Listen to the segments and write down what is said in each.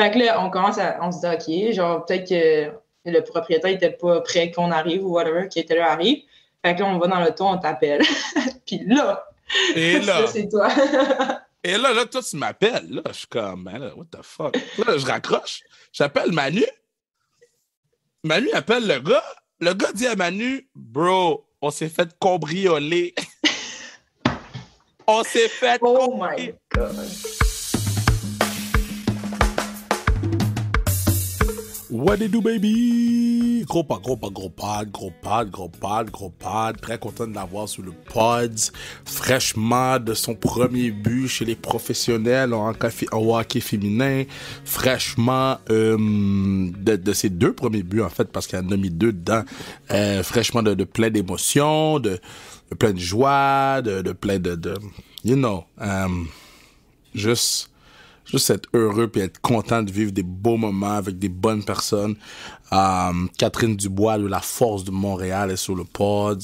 Fait que là, on se dit, OK, genre, peut-être que le propriétaire était pas prêt qu'on arrive ou whatever, qui était là arrive. Fait que là, on va dans l'auto, on t'appelle. Puis là, Et ça, là, c'est toi. toi, tu m'appelles. Là, je suis comme, man, là, what the fuck? Là, je raccroche. J'appelle Manu. Manu appelle le gars. Le gars dit à Manu, bro, on s'est fait cambrioler. On s'est fait Oh my God. What it do, baby? Gros pod. Très content de l'avoir sur le Pods. Fraîchement de son premier but chez les professionnels en hockey féminin. Fraîchement de ses deux premiers buts, en fait, parce qu'il en a mis deux dedans. Fraîchement de plein d'émotions, de plein de joie, de plein de you know, juste être heureux et être content de vivre des beaux moments avec des bonnes personnes. Catherine Dubois de La Force de Montréal est sur le pod.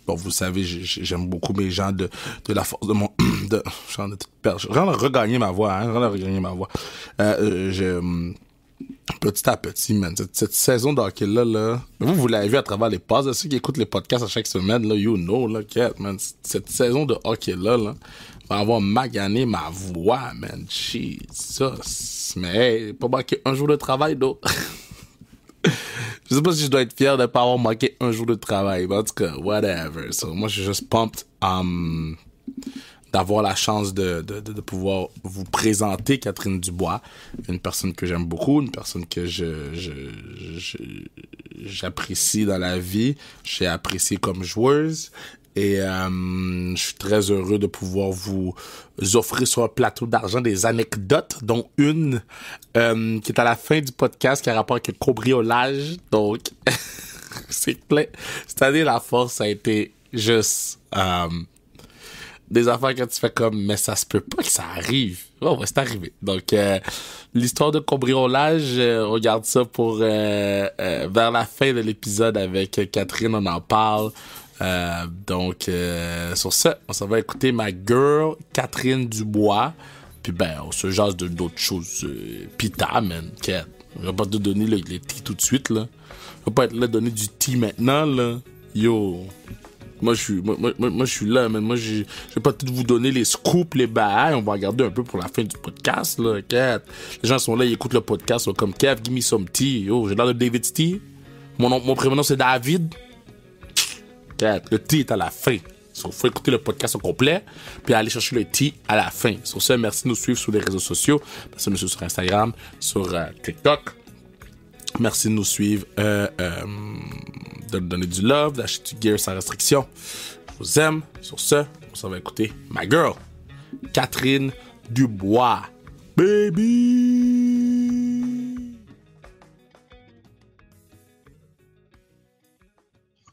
Bon, vous savez, j'aime beaucoup mes gens de La Force de Montréal. J'en ai tout perdu. J'en ai regagné ma voix, Petit à petit, man. Cette saison d'hockey-là, vous l'avez vu à travers les passes. Ceux qui écoutent les podcasts à chaque semaine, là, you know, là, man. Cette saison de hockey-là, va avoir magané ma voix, man. Jesus. Mais, hey, pas manqué un jour de travail, d'eau. Je sais pas si je dois être fier de pas avoir manqué un jour de travail, mais en tout cas, whatever. So, moi, je suis juste pumped, d'avoir la chance de pouvoir vous présenter Catherine Dubois, une personne que j'aime beaucoup, une personne que j'apprécie dans la vie, j'ai apprécié comme joueuse, et je suis très heureux de pouvoir vous offrir sur un plateau d'argent des anecdotes, dont une qui est à la fin du podcast, qui a rapport avec le cambriolage. Donc, c'est plein. Cette année, La Force a été juste des affaires que tu fais comme, mais ça se peut pas que ça arrive. Oh, ouais, c'est arrivé. Donc, l'histoire de cambriolage, on regarde ça pour vers la fin de l'épisode avec Catherine, on en parle. Donc, sur ça, on s'en va écouter ma girl, Catherine Dubois. Puis ben, on se jase d'autres choses. Pita, man. Kat. Je vais pas te donner les tea tout de suite, là. Je vais pas être là donner du tea maintenant, là. Yo. Moi, je suis là, man. Moi, je vais pas tout vous donner les scoops, les bails. On va regarder un peu pour la fin du podcast, là. Kat. Les gens sont là, ils écoutent le podcast, là, comme Kev, give me some tea. Yo, j'ai l'air de David Tea. Mon prénom, c'est David. Le thé est à la fin. Il faut écouter le podcast au complet, puis aller chercher le thé à la fin. Sur ce, merci de nous suivre sur les réseaux sociaux. Merci de nous suivre sur Instagram, sur TikTok. Merci de nous suivre, de nous donner du love, d'acheter du gear sans restriction. Je vous aime. Sur ce, on s'en va écouter ma girl, Catherine Dubois. Baby!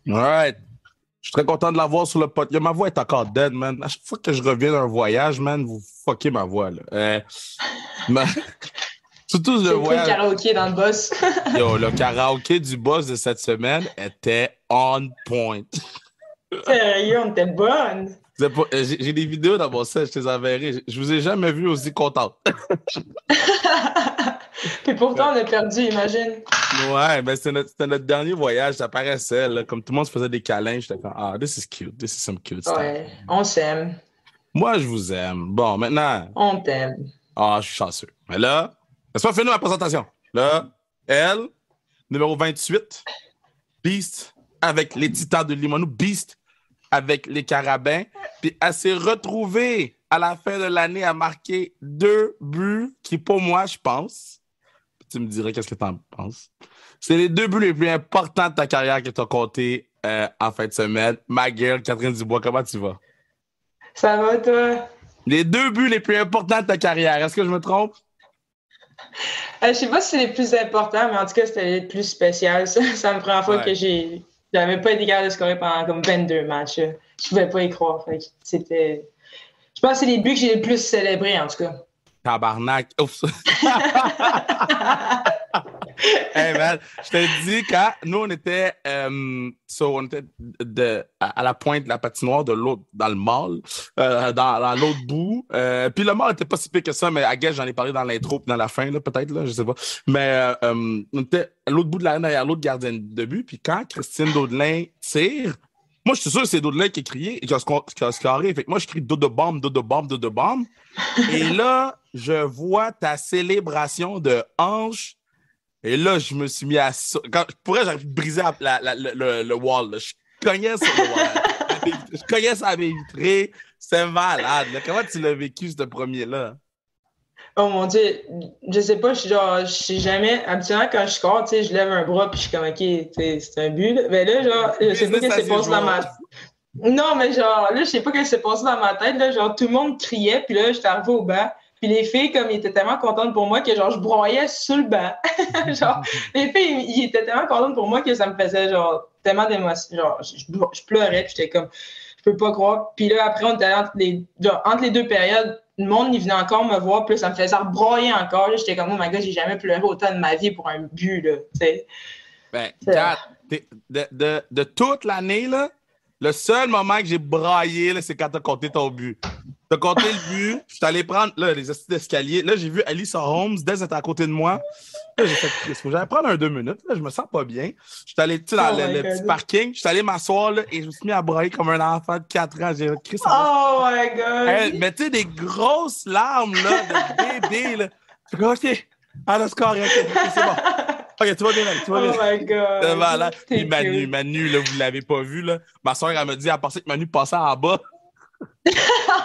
Alright. Je suis très content de l'avoir sur le podcast. Ma voix est encore dead, man. À chaque fois que je reviens d'un voyage, man, vous fuckez ma voix, là. Surtout le voyage. C'est le karaoké dans le boss. Yo, le karaoké du boss de cette semaine était on point. Sérieux, on était bonne. J'ai des vidéos dans mon set, je te les enverrai. Je vous ai jamais vu aussi contente. Puis pourtant, on a perdu, imagine. Ouais, ben c'était notre dernier voyage, ça paraissait, là, comme tout le monde se faisait des câlins, j'étais comme, this is cute, this is some cute stuff. Ouais, on s'aime. Moi, je vous aime. Bon, maintenant... On t'aime. Je suis chanceux. Mais là, laisse-moi finir ma présentation. Là, elle, numéro 28, Beast avec les Titans de Limonou, Beast avec les Carabins, puis elle s'est retrouvée à la fin de l'année à marquer 2 buts qui, pour moi, je pense... Tu me dirais qu'est-ce que tu en penses. C'est les 2 buts les plus importants de ta carrière que tu as comptés en fin de semaine. Ma girl, Catherine Dubois, comment tu vas? Ça va, toi? Les 2 buts les plus importants de ta carrière. Est-ce que je me trompe? Je sais pas si c'est les plus importants, mais en tout cas, c'était les plus spéciales. C'est la première fois que j'avais pas été capable de scorer pendant comme 22 matchs. Je pouvais pas y croire. Fait que c'était... Je pense que c'est les buts que j'ai le plus célébrés, en tout cas. Tabarnak. Hey man, je te dis, quand nous, on était à la pointe de la patinoire de l'autre, dans le mall, dans l'autre bout. Puis le mall était pas si pire que ça, mais à guess, j'en ai parlé dans l'intro puis dans la fin, là, peut-être, là, je sais pas. Mais on était à l'autre bout de l'arène derrière l'autre gardien de but. Puis quand Christine Daudelin tire, moi, je suis sûr que c'est Daudelin qui a crié et qui a scoré. Fait que moi, je crie Dodo bombe, Dodo bombe, Dodo bombe. Et là, je vois ta célébration de hanche. Et là, je me suis mis à... j'aurais pu briser le wall. Là. Je cognais sur le wall. Je cognais sur la baie vitrée. C'est malade. Là. Comment tu l'as vécu, ce premier-là? Oh mon Dieu, je sais pas, je sais jamais. Habituellement, quand je score, tu sais, je lève un bras puis je suis comme, OK, c'est un but. Là. Mais là, genre, je sais pas ce qui s'est passé dans ma... Non, mais genre, là, je sais pas ce qui s'est passé dans ma tête. Là, genre, tout le monde criait, puis là, j'étais arrivée au banc. Puis les filles, comme, ils étaient tellement contentes pour moi que, genre, je broyais sur le banc. Genre, les filles, ils étaient tellement contentes pour moi que ça me faisait, genre, tellement d'émotion. Genre, je pleurais, puis j'étais comme, je peux pas croire. Puis là, après, on était entre les deux périodes, le monde, il venait encore me voir, puis là, ça me faisait broyer encore. J'étais comme, oh my God, j'ai jamais pleuré autant de ma vie pour un but, là, tu sais. Ben, Kat, de toute l'année, là, le seul moment que j'ai braillé, là, c'est quand t'as compté ton but. T'as compté le but, je suis allé prendre là, les astuces d'escalier. Là, j'ai vu Alice Holmes, dès qu'elle était à côté de moi. Là, j'ai fait, faut que j'allais prendre un 2 minutes. Là, je me sens pas bien. Je suis allé dans le petit parking, je suis allé m'asseoir là, et je me suis mis à brailler comme un enfant de 4 ans. J'ai écrit ça. Oh my God! Mais tu sais, des grosses larmes là, de bébé. Là. Je suis comme, OK, le score, OK, c'est bon. OK, tu vas bien, tu vas bien. Oh my God! C'est malade. Puis Manu, là, vous l'avez pas vu, là. Ma soeur, elle m'a dit, elle pensait que Manu passait en bas.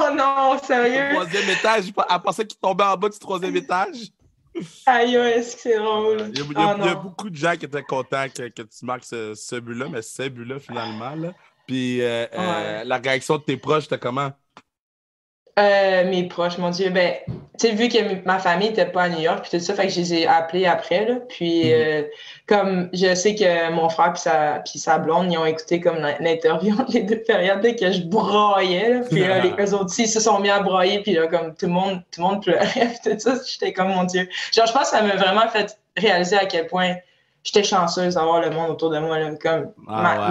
Oh non, sérieux? Au 3e étage, elle pensait qu'il tombait en bas du 3e étage. Aïe, est-ce que c'est drôle? Il y a beaucoup de gens qui étaient contents que tu marques ce but-là, mais ce but-là, finalement. Là. Puis la réaction de tes proches, c'était comment? Mes proches, mon Dieu, ben, tu sais, vu que ma famille n'était pas à New York, puis tout ça, fait que je les ai appelés après, là, puis comme je sais que mon frère puis sa blonde, ils ont écouté comme l'interview entre les deux périodes, dès que je broyais, là, puis eux autres aussi, ils se sont mis à broyer, puis là, comme tout le monde pleurait, puis tout ça, j'étais comme, mon Dieu. Genre, je pense que ça m'a vraiment fait réaliser à quel point j'étais chanceuse d'avoir le monde autour de moi, là, comme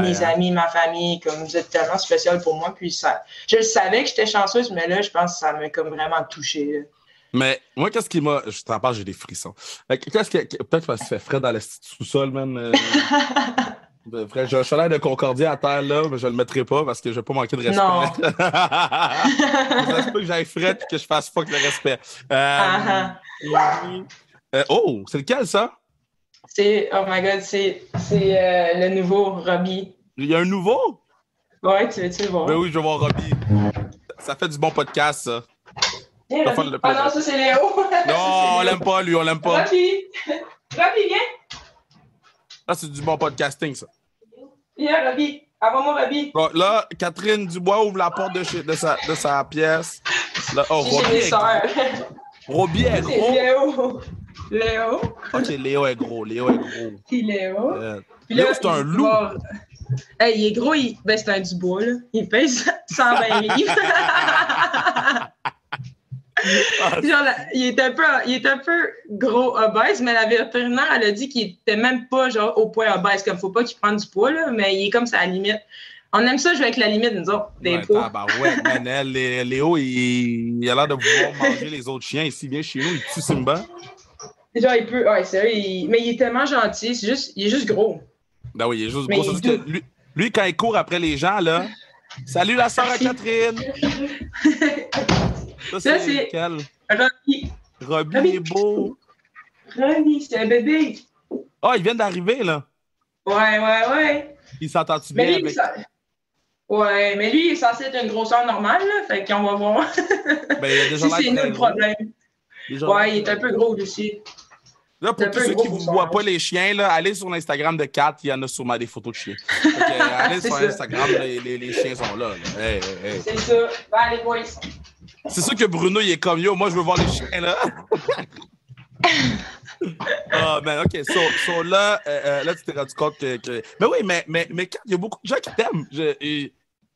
mes amis, ma famille, comme vous êtes tellement spécial pour moi. Puis je le savais que j'étais chanceuse, mais là, je pense que ça m'a comme vraiment touchée. Là. Mais moi, qu'est-ce qui m'a... Je t'en parle, j'ai des frissons. Peut-être parce que ça fait frais dans le sous-sol, man. Je suis l'air de Concordia à terre, là, mais je le mettrai pas parce que je vais pas manquer de respect. Non. Ça se peut que j'aille frais et que je fasse fuck le respect. Oh, c'est lequel, ça? Oh my God, c'est le nouveau Robbie. Il y a un nouveau? Ouais, tu veux-tu le voir? Ben oui, je vais voir Robbie. Ça fait du bon podcast, ça. Hey, non, ça, c'est Léo. Non, on l'aime pas, lui, on l'aime pas. Robbie, viens. Là, c'est du bon podcasting, ça. Viens, Robbie. Avant-moi, Robbie. Bon, là, Catherine Dubois ouvre la porte de sa pièce. Là, oh, Robbie est gros. Léo. OK, Léo est gros. Puis Léo. Puis Léo, c'est un loup. Hey, il est gros, c'est un Dubois, là. Il pèse 120 livres. Genre, il est un peu gros obèse, mais la vétérinaire, elle a dit qu'il était même pas genre au point obèse, comme faut pas qu'il prenne du poids, là, mais il est comme ça à la limite. On aime ça jouer avec la limite, nous autres, des poids. Man, Léo, il a l'air de vouloir manger les autres chiens. S'il vient chez nous, il tue Simba. Genre, il peut. Ouais, c'est vrai, mais il est tellement gentil, il est juste gros. Ben oui, il est juste gros. C'est juste que lui, quand il court après les gens, là, salut la sœur à Catherine! Ça, c'est quel? Robbie. Robbie est beau. Robbie, c'est un bébé. Ah, il vient d'arriver, là. Ouais. Il s'entend-tu bien avec... Ouais, mais lui, il est censé être une grosseur normale, là, fait qu'on va voir. Ben, il a déjà si c'est nous le problème. Ouais, il est un peu gros aussi. Là, pour tous ceux qui ne voient pas les chiens, là, allez sur l'Instagram de Kat, il y en a sûrement des photos de chiens. Allez sur Instagram, les chiens sont là. Hey. C'est ça. Ben, les boys. C'est sûr que Bruno, il est comme yo. Moi, je veux voir les chiens, là. Ben, OK. Là, tu t'es rendu compte que... Mais oui, mais Kat, il y a beaucoup de gens qui t'aiment.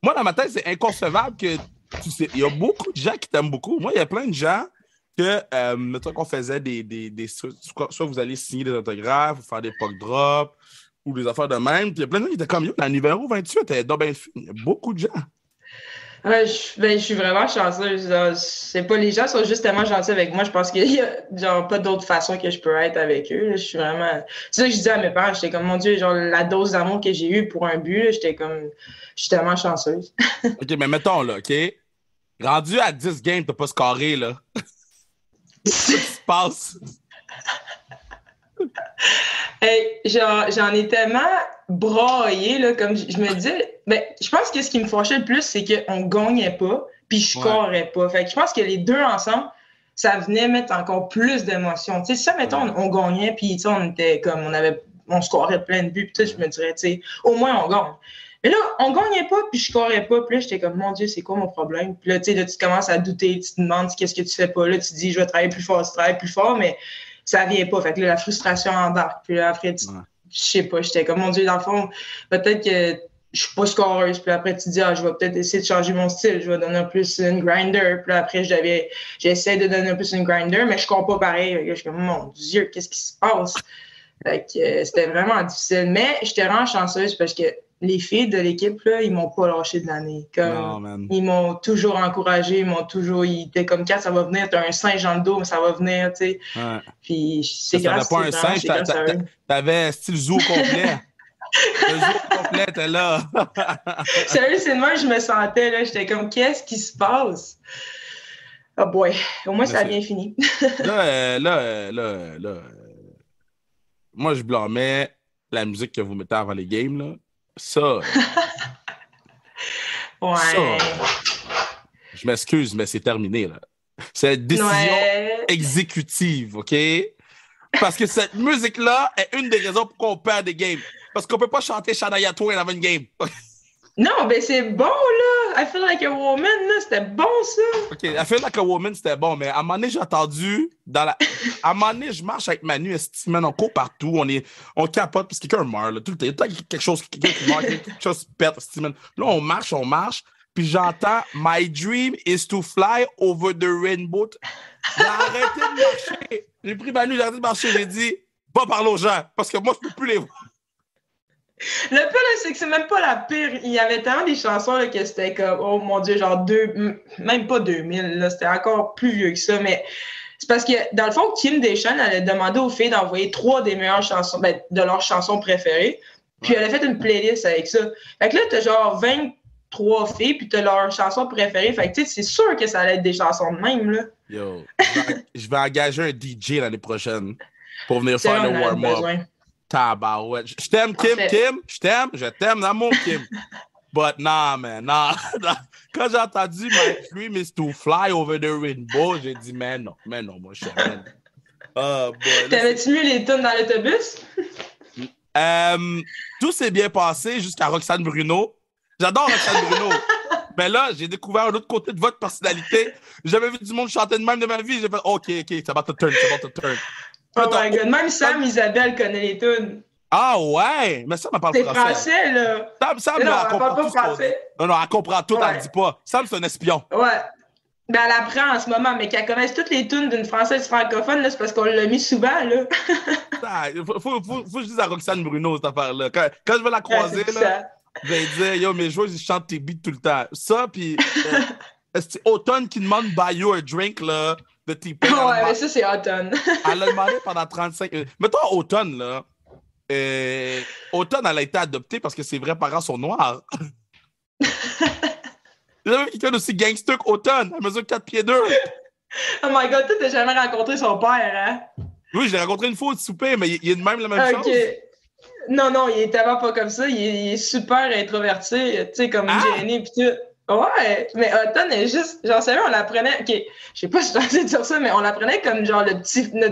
Moi, dans ma tête, c'est inconcevable que... Tu sais, il y a beaucoup de gens qui t'aiment beaucoup. Moi, il y a plein de gens que, mettons qu'on faisait soit vous allez signer des autographes, ou faire des puck drops, ou des affaires de même. Puis il y a plein de gens qui étaient comme, yo, la numéro 28, elle est donc bien fine. Il y a beaucoup de gens. Ouais, je suis vraiment chanceuse. Genre, c'est pas, les gens sont juste tellement gentils avec moi. Je pense qu'il y a genre pas d'autre façon que je peux être avec eux. Là. Je suis vraiment. C'est ça que je disais à mes parents. J'étais comme, mon Dieu, genre la dose d'amour que j'ai eue pour un but, là, j'étais comme. Je suis tellement chanceuse. OK, mais mettons, là, OK? Rendu à 10 games, t'as pas scoré, là. Qu'est-ce qui se passe? Hey, j'en ai tellement braillé, là, comme je me disais. Ben, je pense que ce qui me fâchait le plus, c'est qu'on gagnait pas, puis je scorais pas. Fait que je pense que les deux ensemble, ça venait mettre encore plus d'émotion. Tu sais, ça, mettons, on gagnait, puis on était comme, on scorait plein de buts, puis tout, je me dirais, tu sais, au moins on gagne. Mais là, on gagnait pas, puis je scorais pas, puis là, j'étais comme, mon Dieu, c'est quoi mon problème? Puis là, tu sais, là, tu commences à douter, tu te demandes qu'est-ce que tu fais pas. Là, tu te dis, je vais travailler plus fort, tu travailles plus fort, mais ça vient pas. Fait que là, la frustration embarque. Puis là, après, je sais pas, j'étais comme, mon Dieu, dans le fond, peut-être que je suis pas scoreuse. Puis après, tu te dis, je vais peut-être essayer de changer mon style. Je vais donner un plus une grinder. Puis là, après, j'essaie de donner un plus une grinder, mais je score pas pareil. Je suis comme, mon Dieu, qu'est-ce qui se passe? Fait que c'était vraiment difficile. Mais j'étais vraiment chanceuse parce que les filles de l'équipe, là, ils m'ont pas lâché de l'année. Ils m'ont toujours encouragé, ils étaient comme, Kat, ça va venir, t'as un singe dans le dos, mais ça va venir, tu sais. Ouais. Puis c'est grâce pas un singe, t'avais style zoo complet. Le zoo complet était là. Sérieux, c'est de moi que je me sentais, là. J'étais comme, qu'est-ce qui se passe? Oh boy, au moins ça a bien fini. Moi, je blâmais la musique que vous mettez avant les games, là. Ça. Ouais. Ça. Je m'excuse, mais c'est terminé, là. C'est une décision exécutive, OK? Parce que cette musique-là est une des raisons pourquoi on perd des games. Parce qu'on peut pas chanter Shania Twain avant une game. Non, ben c'est bon, là. I Feel Like a Woman, là. C'était bon, ça. OK, I Feel Like a Woman, c'était bon, mais à un moment donné, j'ai entendu À un moment donné, je marche avec Manu, on court partout, on capote parce que quelqu'un meurt, là, tout le temps. Il y a tout le temps quelqu'un qui meurt, quelque chose qui pète, Là, on marche, puis j'entends My dream is to fly over the rainbow. J'ai arrêté de marcher. J'ai pris Manu, j'ai arrêté de marcher, j'ai dit, va parler aux gens, parce que moi, je peux plus les voir. Le pire, c'est que c'est même pas la pire. Il y avait tellement des chansons là, que c'était comme, oh mon Dieu, genre même pas 2000, là, c'était encore plus vieux que ça. Mais c'est parce que, dans le fond, Kim Deschamps, elle a demandé aux filles d'envoyer 3 des meilleures chansons, de leurs chansons préférées. Puis elle a fait une playlist avec ça. Fait que là, t'as genre 23 filles, puis t'as leurs chansons préférées. Fait que, tu sais, c'est sûr que ça allait être des chansons de même, là. Yo, je vais engager un DJ l'année prochaine pour venir faire le warm-up. Tabarouette. Je t'aime, Kim, je t'aime, d'amour, Kim. But nah, man, nah. Quand j'ai entendu My dream is to fly over the rainbow, j'ai dit, mais non, mon cher. Oh, boy. T'avais-tu mis les tunes dans l'autobus? Tout s'est bien passé jusqu'à Roxane Bruno. J'adore Roxane Bruno. Mais là, j'ai découvert un autre côté de votre personnalité. J'avais vu du monde chanter de même de ma vie. J'ai fait, OK, ça va te turn. Oh my God. Même Sam Isabelle connaît les tunes. Ah ouais? Mais ça, elle parle français. C'est français, là. Sam, non, elle comprend pas tout français. Non, elle comprend tout, elle ne dit pas. Sam, c'est un espion. Ouais. Ben, elle apprend en ce moment, mais qu'elle connaisse toutes les tunes d'une française francophone, là, c'est parce qu'on l'a mis souvent, là. Faut que je dise à Roxane Bruno, cette affaire-là. Quand je vais la croiser, là, je vais dire, yo, mes joueurs, ils chantent tes beats tout le temps. Ça, puis c'est Automne qui demande buy you a drink, là, de T-Pain. Ouais, mais ça, c'est Automne. Elle l'a demandé pendant 35 minutes. Mettons Automne, là. Automne, elle a été adoptée parce que ses vrais parents sont noirs. J'avais quelqu'un d'aussi gangster qu'Automne. Elle mesure 4 pieds 2. Oh my God, toi, t'as jamais rencontré son père, hein? Oui, je l'ai rencontré une fois au souper, mais il est de même la même chose. Non, il est tellement pas comme ça. Il est super introverti, tu sais, comme gêné pis tout. Ouais, mais Automne est juste... Genre, sérieux, on l'apprenait... OK, je sais pas si je suis censée dire ça, mais on l'apprenait comme, genre, notre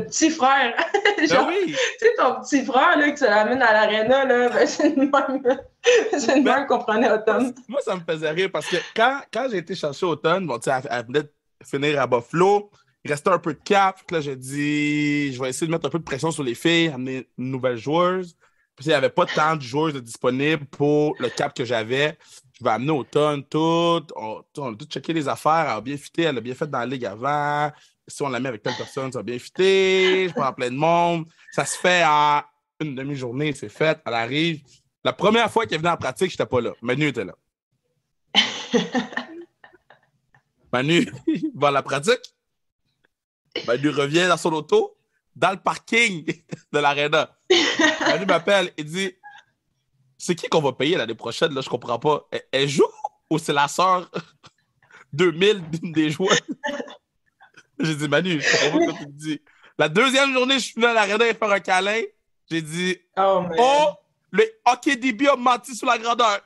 petit frère. Genre, oui! Tu sais, ton petit frère, là, que tu l'amènes à l'aréna, là, ben, c'est une même qu'on prenait Automne. Moi, ça me faisait rire parce que quand j'ai été chercher Automne, bon, tu sais, elle venait de finir à Buffalo, il restait un peu de cap, là, j'ai dit, je vais essayer de mettre un peu de pression sur les filles, amener une nouvelle joueuse. Puis il n'y avait pas tant de joueuses disponibles pour le cap que j'avais. Je vais amener Automne, tout. On a tout checké les affaires. Elle a bien fité, elle a bien fait dans la ligue avant. si on la met avec telle personne, ça va bien fitter, je parle à plein de monde. Ça se fait en une demi-journée, c'est fait, elle arrive. La première fois qu'elle est venue en pratique, j'étais pas là. Manu était là. Manu va à la pratique. Manu revient dans son auto, dans le parking de l'aréna. Manu m'appelle et dit c'est qui qu'on va payer l'année prochaine? Là, je comprends pas. Elle joue ou c'est la sœur 2000 d'une des joueurs? J'ai dit Manu, je comprends pas ce que tu me dis. La deuxième journée, je suis venu à l'aréna et faire un câlin. J'ai dit oh, le hockey DB a menti sur la grandeur.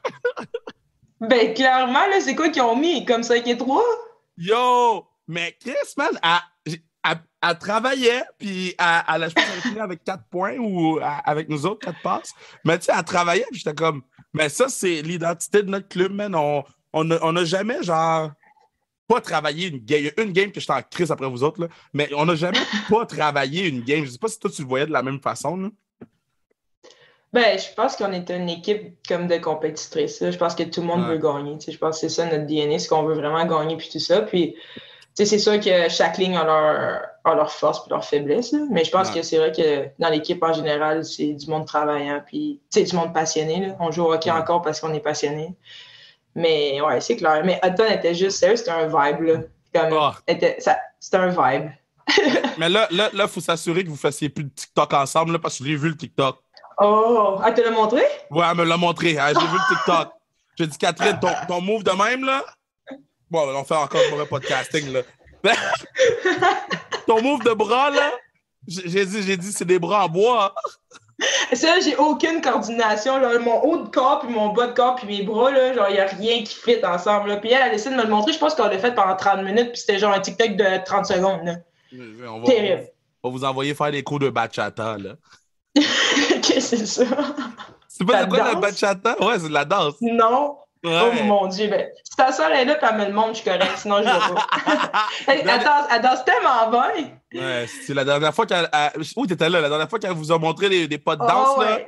Ben, clairement, là, c'est quoi qu'ils ont mis? Comme 5 et 3? Yo! Mais Chris, man, elle travaillait, puis je pense qu'elle fini avec 4 points ou avec nous autres, 4 passes. Mais tu sais, elle travaillait, puis j'étais comme, mais ça, c'est l'identité de notre club, man. On n'a jamais, genre, pas travaillé une game. Il y a une game que j'étais en crise après vous autres, là, mais on n'a jamais pas travaillé une game. Je sais pas si toi, tu le voyais de la même façon, là. Ben, je pense qu'on est une équipe comme de compétitrices. Je pense que tout le monde veut gagner. Je pense que c'est ça notre DNA, c'est qu'on veut vraiment gagner puis tout ça. Puis, c'est sûr que chaque ligne a leur force et leur faiblesse. Là. Mais je pense que c'est vrai que dans l'équipe en général, c'est du monde travaillant puis du monde passionné. Là. On joue au hockey encore parce qu'on est passionné. Mais ouais, c'est clair. Mais Hutton était juste sérieux, c'était un vibe. Là. C'était un vibe. Mais là, il faut s'assurer que vous fassiez plus de TikTok ensemble là, parce que j'ai vu le TikTok. Oh! Ah, tu l'as montré? Ouais, elle me l'a montré. Hein, j'ai vu le TikTok. J'ai dit, Catherine, ton move de même, là. Bon, on fait encore un mauvais podcasting, là. Ton move de bras, là. J'ai dit, c'est des bras en bois. Ça, j'ai aucune coordination. Là. Mon haut de corps, puis mon bas de corps, puis mes bras, là, genre, il n'y a rien qui fit ensemble. Là. Puis elle a décidé de me le montrer. Je pense qu'on l'a fait pendant 30 minutes, puis c'était genre un TikTok de 30 secondes. Là. Terrible. On va vous envoyer faire des cours de bachata, là. Qu'est-ce que c'est ça? C'est pas de quoi la bachata? Ouais, c'est de la danse. Non. Ouais. Oh mon Dieu. Ben, si ta soeur est là et elle me le montre, je suis correct. Sinon, je ne vais pas. Elle danse tellement bien. Ouais, c'est la dernière fois qu'elle. Où t'étais là? La dernière fois qu'elle vous a montré des pas de danse, là.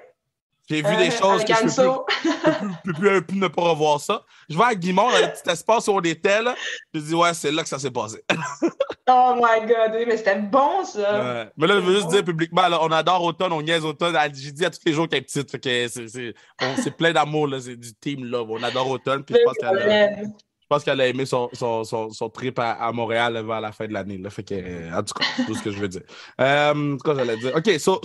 J'ai vu des choses que je ne peux plus ne pas revoir ça. Je vais à Guimond, dans le petit espace où on était, là. Je dis, ouais, c'est là que ça s'est passé. Oh my God, mais c'était bon, ça. Ouais. Mais là, je veux juste dire publiquement, là, on adore Automne, on niaise Automne. J'ai dit à tous les jours qu'elle est petite. Fait que c'est plein d'amour, là. C'est du team love. On adore Automne. Puis je pense qu'elle a aimé son trip à Montréal vers la fin de l'année. Là. Fait que, en tout cas, c'est tout ce que je veux dire. Quoi j'allais dire? OK, so,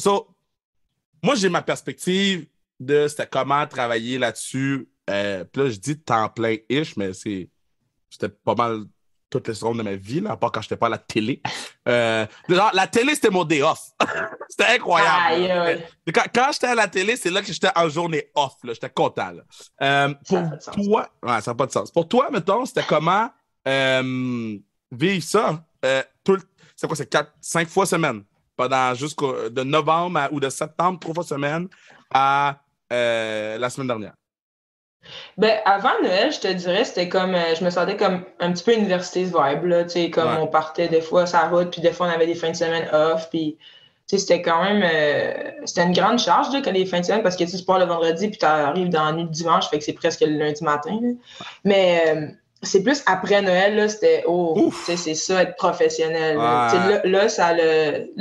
moi, j'ai ma perspective de c'était comment travailler là-dessus. Puis là, je dis temps plein-ish, mais c'était pas mal toutes les secondes de ma vie, là, à part quand j'étais pas à la télé. Genre, la télé, c'était mon day off. C'était incroyable. Quand j'étais à la télé, c'est là que j'étais en journée off. Là. J'étais content. Là. Pour toi, ouais, ça n'a pas de sens. Pour toi, mettons, c'était comment vivre ça? C'est quoi, c'est 5 fois semaine? Pendant jusqu'au de novembre ou de septembre, 3 fois semaine à la semaine dernière. Ben, avant Noël, je te dirais, c'était comme, je me sentais comme un petit peu université vibe, là, tu sais, comme on partait des fois sur la route, puis des fois on avait des fins de semaine off, puis, tu sais, c'était quand même, c'était une grande charge, là, que les fins de semaine, parce que tu pars le vendredi, puis tu arrives dans la nuit du dimanche, fait que c'est presque le lundi matin, là. Mais, c'est plus après Noël, là, c'était, tu sais, c'est ça, être professionnel, là. Là,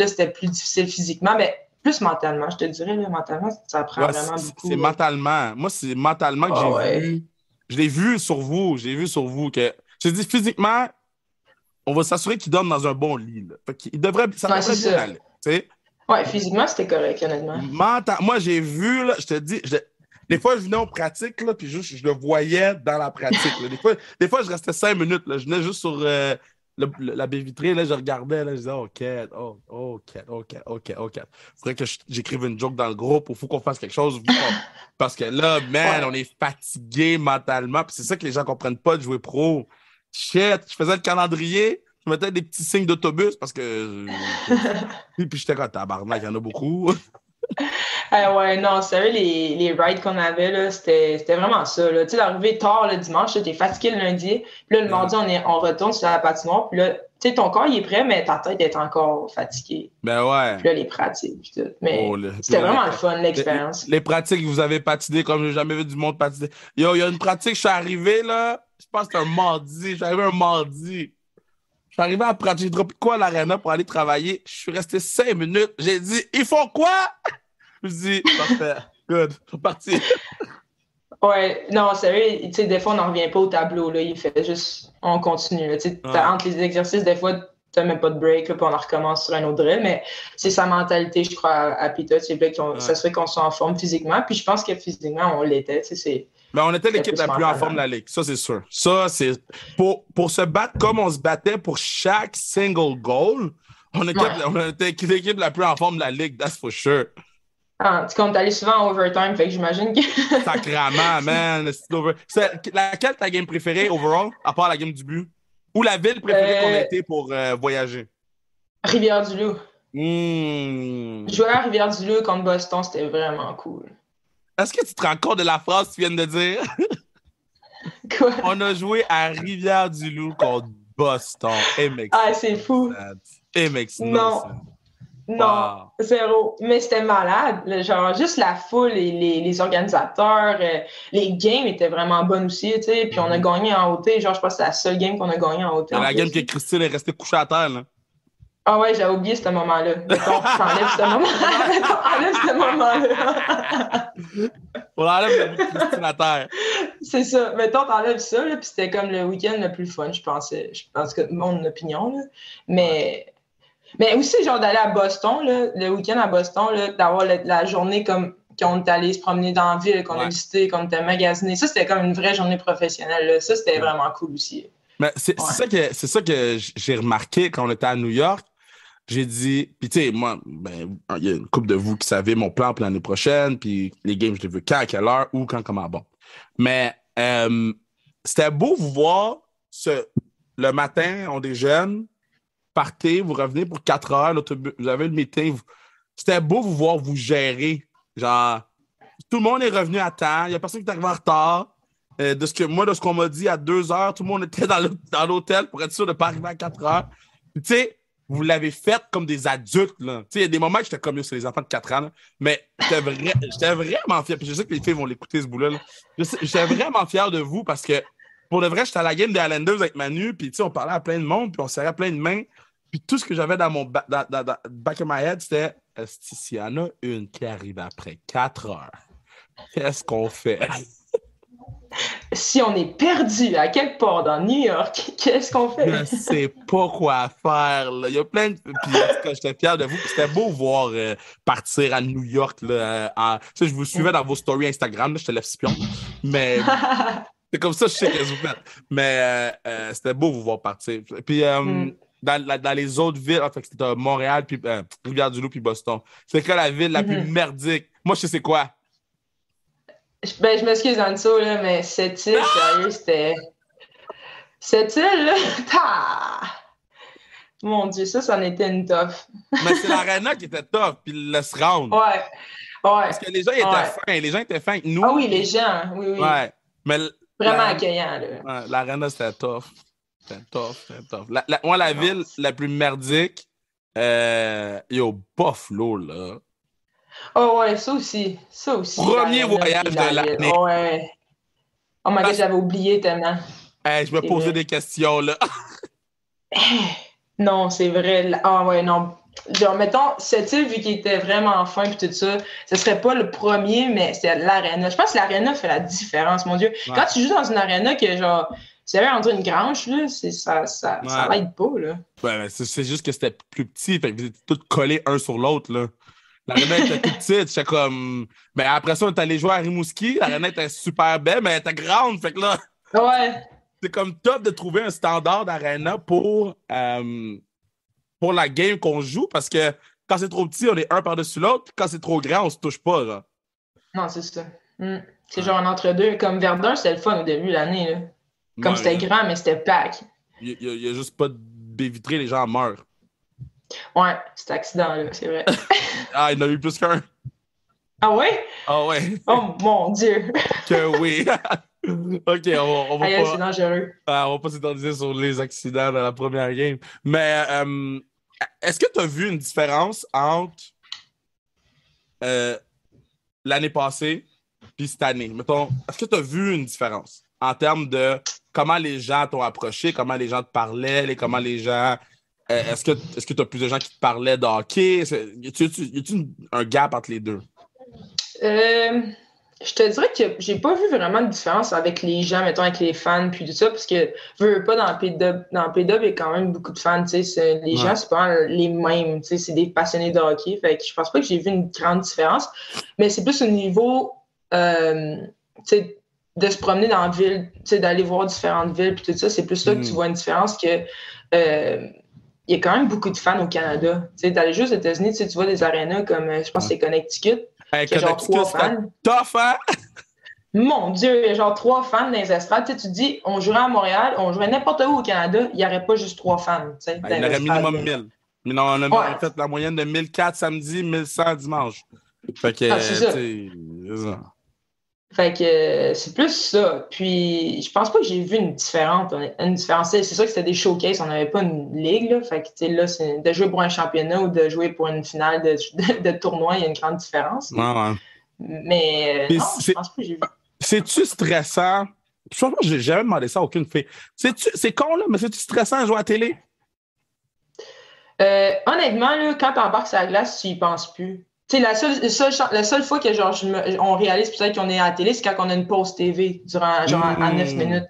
c'était plus difficile physiquement, mais plus mentalement, je te dirais, là, mentalement, ça prend vraiment beaucoup. C'est mentalement. Moi, c'est mentalement que j'ai vu. Je l'ai vu sur vous. J'ai vu sur vous que. Je te dis, physiquement, on va s'assurer qu'il dorme dans un bon lit. Là. Fait qu'il devrait, ça devrait bien aller. T'sais? Ouais, physiquement, c'était correct, honnêtement. Moi, j'ai vu, là, je te dis, des fois, je venais en pratique, là, puis juste, je le voyais dans la pratique. Là. Des fois, je restais 5 minutes. Là. Je venais juste sur la baie vitrée, là, je regardais, là, je disais, OK. Faudrait que j'écrive une joke dans le groupe, il faut qu'on fasse quelque chose. Parce que là, man, on est fatigué mentalement, puis c'est ça que les gens comprennent pas de jouer pro. Shit, je faisais le calendrier, je mettais des petits signes d'autobus parce que. Puis j'étais comme tabarnak, il y en a beaucoup. Ouais, non, sérieux, les rides qu'on avait, là, c'était vraiment ça. Tu sais, d'arriver tard le dimanche, t'es fatigué le lundi, puis là, le mardi, on retourne sur la patinoire, puis là, tu sais, ton corps, il est prêt, mais ta tête est encore fatiguée. Ben ouais. Puis là, les pratiques, puis tout. Mais c'était vraiment le fun, l'expérience. Les pratiques, vous avez patiné comme j'ai jamais vu du monde patiner. Yo, il y a une pratique, je suis arrivé, là, je pense que c'était un mardi, je suis arrivé un mardi. suis arrivé après, j'ai droppé quoi à l'arena pour aller travailler. Je suis resté 5 minutes. J'ai dit, ils font quoi? Je me suis dit, parfait, good, je suis parti. Ouais, non, sérieux, tu sais, des fois, on n'en revient pas au tableau, là. Il fait juste, on continue, là. Tu sais, entre les exercices, des fois, t'as même pas de break, là, puis on en recommence sur un autre drill, mais c'est sa mentalité, je crois, à Pita, c'est vrai qu'on s'assurer qu'on soit en forme physiquement, puis je pense que physiquement, on l'était, tu sais, Mais on était l'équipe plus la plus en forme de mentalement. la ligue, ça c'est sûr. Ça, c'est pour se battre comme on se battait pour chaque single goal, on était, Ouais. on était l'équipe la plus en forme de la ligue, that's for sure. Ah, tu comptes aller souvent en overtime, fait que j'imagine que Sacrament, man. Laquelle ta game préférée overall, à part la game du but? Ou la ville préférée qu'on a euh, été pour voyager? Rivière-du-Loup. Hmm. Jouer à Rivière-du-Loup contre Boston, c'était vraiment cool. Est-ce que tu te rends compte de la phrase que tu viens de dire? Quoi? On a joué à Rivière-du-Loup contre Boston. It makes Ah, c'est no fou. sense. It makes no Non. sense. Non, Wow. zéro. Mais c'était malade. Là, genre, juste la foule et les organisateurs, les games étaient vraiment bonnes aussi, tu sais. Puis on a Mhm. gagné en OT. Genre, je pense que c'est la seule game qu'on a gagné en OT C'est en la game plus, que là. Christine est restée couchée à terre, là. Ah ouais, j'avais oublié ce moment-là. Mettons, t'enlèves ce moment. Mettons, enlève ce moment-là. On enlève le bout de Christine à terre. C'est ça. Mettons, t'enlèves ça, là, puis c'était comme le week-end le plus fun, je pensais. Je pense que mon opinion, là. Ouais. Mais Mais aussi, genre, d'aller à Boston, là, le week-end à Boston, là, d'avoir la journée comme qu'on est allé se promener dans la ville, qu'on a Ouais. visité, qu'on était magasiné. Ça, c'était comme une vraie journée professionnelle, là. Ça, c'était Ouais. vraiment cool aussi. Mais c'est Ouais. ça que j'ai remarqué quand on était à New York. J'ai dit, puis tu sais, moi, ben, il y a une couple de vous qui savez mon plan pour l'année prochaine, puis les games, je les veux quand, à quelle heure, où, quand, comment, bon. Mais c'était beau vous voir le matin, on déjeune, partez, vous revenez pour 4 heures, l'autobus, vous avez le meeting. C'était beau vous voir vous gérer. Genre, tout le monde est revenu à temps, il n'y a personne qui est arrivé en retard. De ce qu'on m'a dit à 2 heures, tout le monde était dans l'hôtel pour être sûr de ne pas arriver à 4 heures. Puis, tu sais, vous l'avez fait comme des adultes, là. Tu sais, il y a des moments que j'étais comme sur les enfants de 4 ans, là, mais j'étais vraiment fier. Puis je sais que les filles vont l'écouter, ce bout-là. Là. J'étais vraiment fier de vous parce que, pour de vrai, j'étais à la game des Highlanders avec Manu, puis tu sais, on parlait à plein de monde, puis on serrait plein de mains. Puis tout ce que j'avais dans mon dans back of my head, c'était s'il y en a une qui arrive après 4 heures, qu'est-ce qu'on fait? Si on est perdu à quelque part dans New York, qu'est-ce qu'on Je fait? sais pas quoi faire. Là. Il y a plein de. Puis en tout cas, j'étais fier de vous. Puis c'était beau voir partir à New York. Là, tu sais, je vous suivais dans vos stories Instagram. Là, je te lève spion. Mais c'est comme ça, je sais que vous faites. Mais c'était beau vous voir partir. Puis Hmm. dans les autres villes, en fait, c'était Montréal, puis Rivière-du-Loup, puis Boston. C'est quoi la ville la plus Mhm. merdique? Moi, je sais c'est quoi. Ben, je m'excuse dans le saut, là, mais cette île, sérieux, c'était. Cette île, là, mon Dieu, ça, c'en était une toffe. Mais c'est l'arena qui était tough, puis le se rendre. Ouais, Parce ouais, que les gens étaient ouais. fins. Les gens étaient fins avec Ah nous. oui, les Puis, gens, oui, oui. ouais. Mais Vraiment l'arena, accueillant, là. ouais, l'arena, c'était tough. C'était tough, c'était tough. Moi, la Non. ville la plus merdique, yo, Buffalo, là. Oh ouais, ça aussi. Ça aussi, Premier l'aréna puis voyage de la ville. l'année. Oh ouais. Oh my god, Parce- j'avais oublié tellement. Hey, je me C'est posais vrai. des questions, là. Non, c'est vrai. Ah ouais, non. Genre, mettons, cette île, vu qu'il était vraiment fin puis tout ça, ce serait pas le premier, mais c'est l'aréna. Je pense que l'aréna fait la différence, mon Dieu. Quand Ouais, tu joues dans une aréna que, genre, sérieux, on dirait une grange, là, ça ouais. l'aide pas, là. Ouais, mais c'est juste que c'était plus petit, fait que vous étiez tous collés un sur l'autre, là. L'arena était toute petite, j'étais comme. Mais après ça, on est allé jouer à Rimouski, l'arena était super belle, mais elle était grande, fait que là. Ouais. C'est comme top de trouver un standard d'arena pour la game qu'on joue parce que quand c'est trop petit, on est un par-dessus l'autre, puis quand c'est trop grand, on se touche pas. Là. Non, c'est ça. Hmm. C'est Ouais. genre un entre-deux. Comme Verdun, c'était le fun au début de l'année, là. Comme Ouais, c'était grand, mais c'était pack. y a juste pas de baie vitrée, les gens meurent. Ouais, c'était accident-là, c'est vrai. Ah, il y en a eu plus qu'un. Ah ouais? Ah ouais, Oh mon Dieu! que oui. OK, on va Aïe, c'est pas, dangereux. on va pas s'éterniser sur les accidents dans la première game. Mais est-ce que tu as vu une différence entre euh, l'année passée puis cette année? Mettons, est-ce que tu as vu une différence en termes de comment les gens t'ont approché, comment les gens te parlaient, comment les gens... est-ce que tu as plus de gens qui te parlaient de hockey? Y a-t-il un gap entre les deux? Je te dirais que j'ai pas vu vraiment de différence avec les gens, mettons, avec les fans, puis tout ça, parce que, veux pas, dans le P-Dub, il y a quand même beaucoup de fans, tu sais, les gens, c'est pas les mêmes, tu sais, c'est des passionnés de hockey, fait que je pense pas que j'ai vu une grande différence, mais c'est plus au niveau, tu sais, de se promener dans la ville, tu sais, d'aller voir différentes villes, puis tout ça, c'est plus là que tu vois une différence que, il y a quand même beaucoup de fans au Canada, tu sais, d'aller juste aux États-Unis, tu sais, tu vois des arénas comme, je pense que c'est Connecticut, Hey, qui a genre 3 fans. Tough, hein? Mon Dieu, il y a genre 3 fans dans les estrades. Tu sais, tu te dis, on jouerait à Montréal, on jouerait n'importe où au Canada, il n'y aurait pas juste 3 fans. Tu sais, Il y en aurait minimum 1000. Mais non, on a fait la moyenne de 1004 samedi, 1100 dimanche. Fait que, c'est ça. Fait que c'est plus ça. Puis, je pense pas que j'ai vu une différence. C'est sûr que c'était des showcases, on n'avait pas une ligue. Là. Fait que, tu sais, là, c'est de jouer pour un championnat ou de jouer pour une finale de tournoi, il y a une grande différence. Ouais. Mais non, je pense pas que j'ai vu. C'est-tu stressant? Je pense que j'ai jamais demandé ça à aucune fille. C'est con, là, mais c'est-tu stressant à jouer à la télé? Honnêtement, là, quand t'embarques sur la glace, tu y penses plus. Tu sais, la seule fois que genre, on réalise peut-être qu'on est à la télé, c'est quand on a une pause TV durant genre à 9 minutes.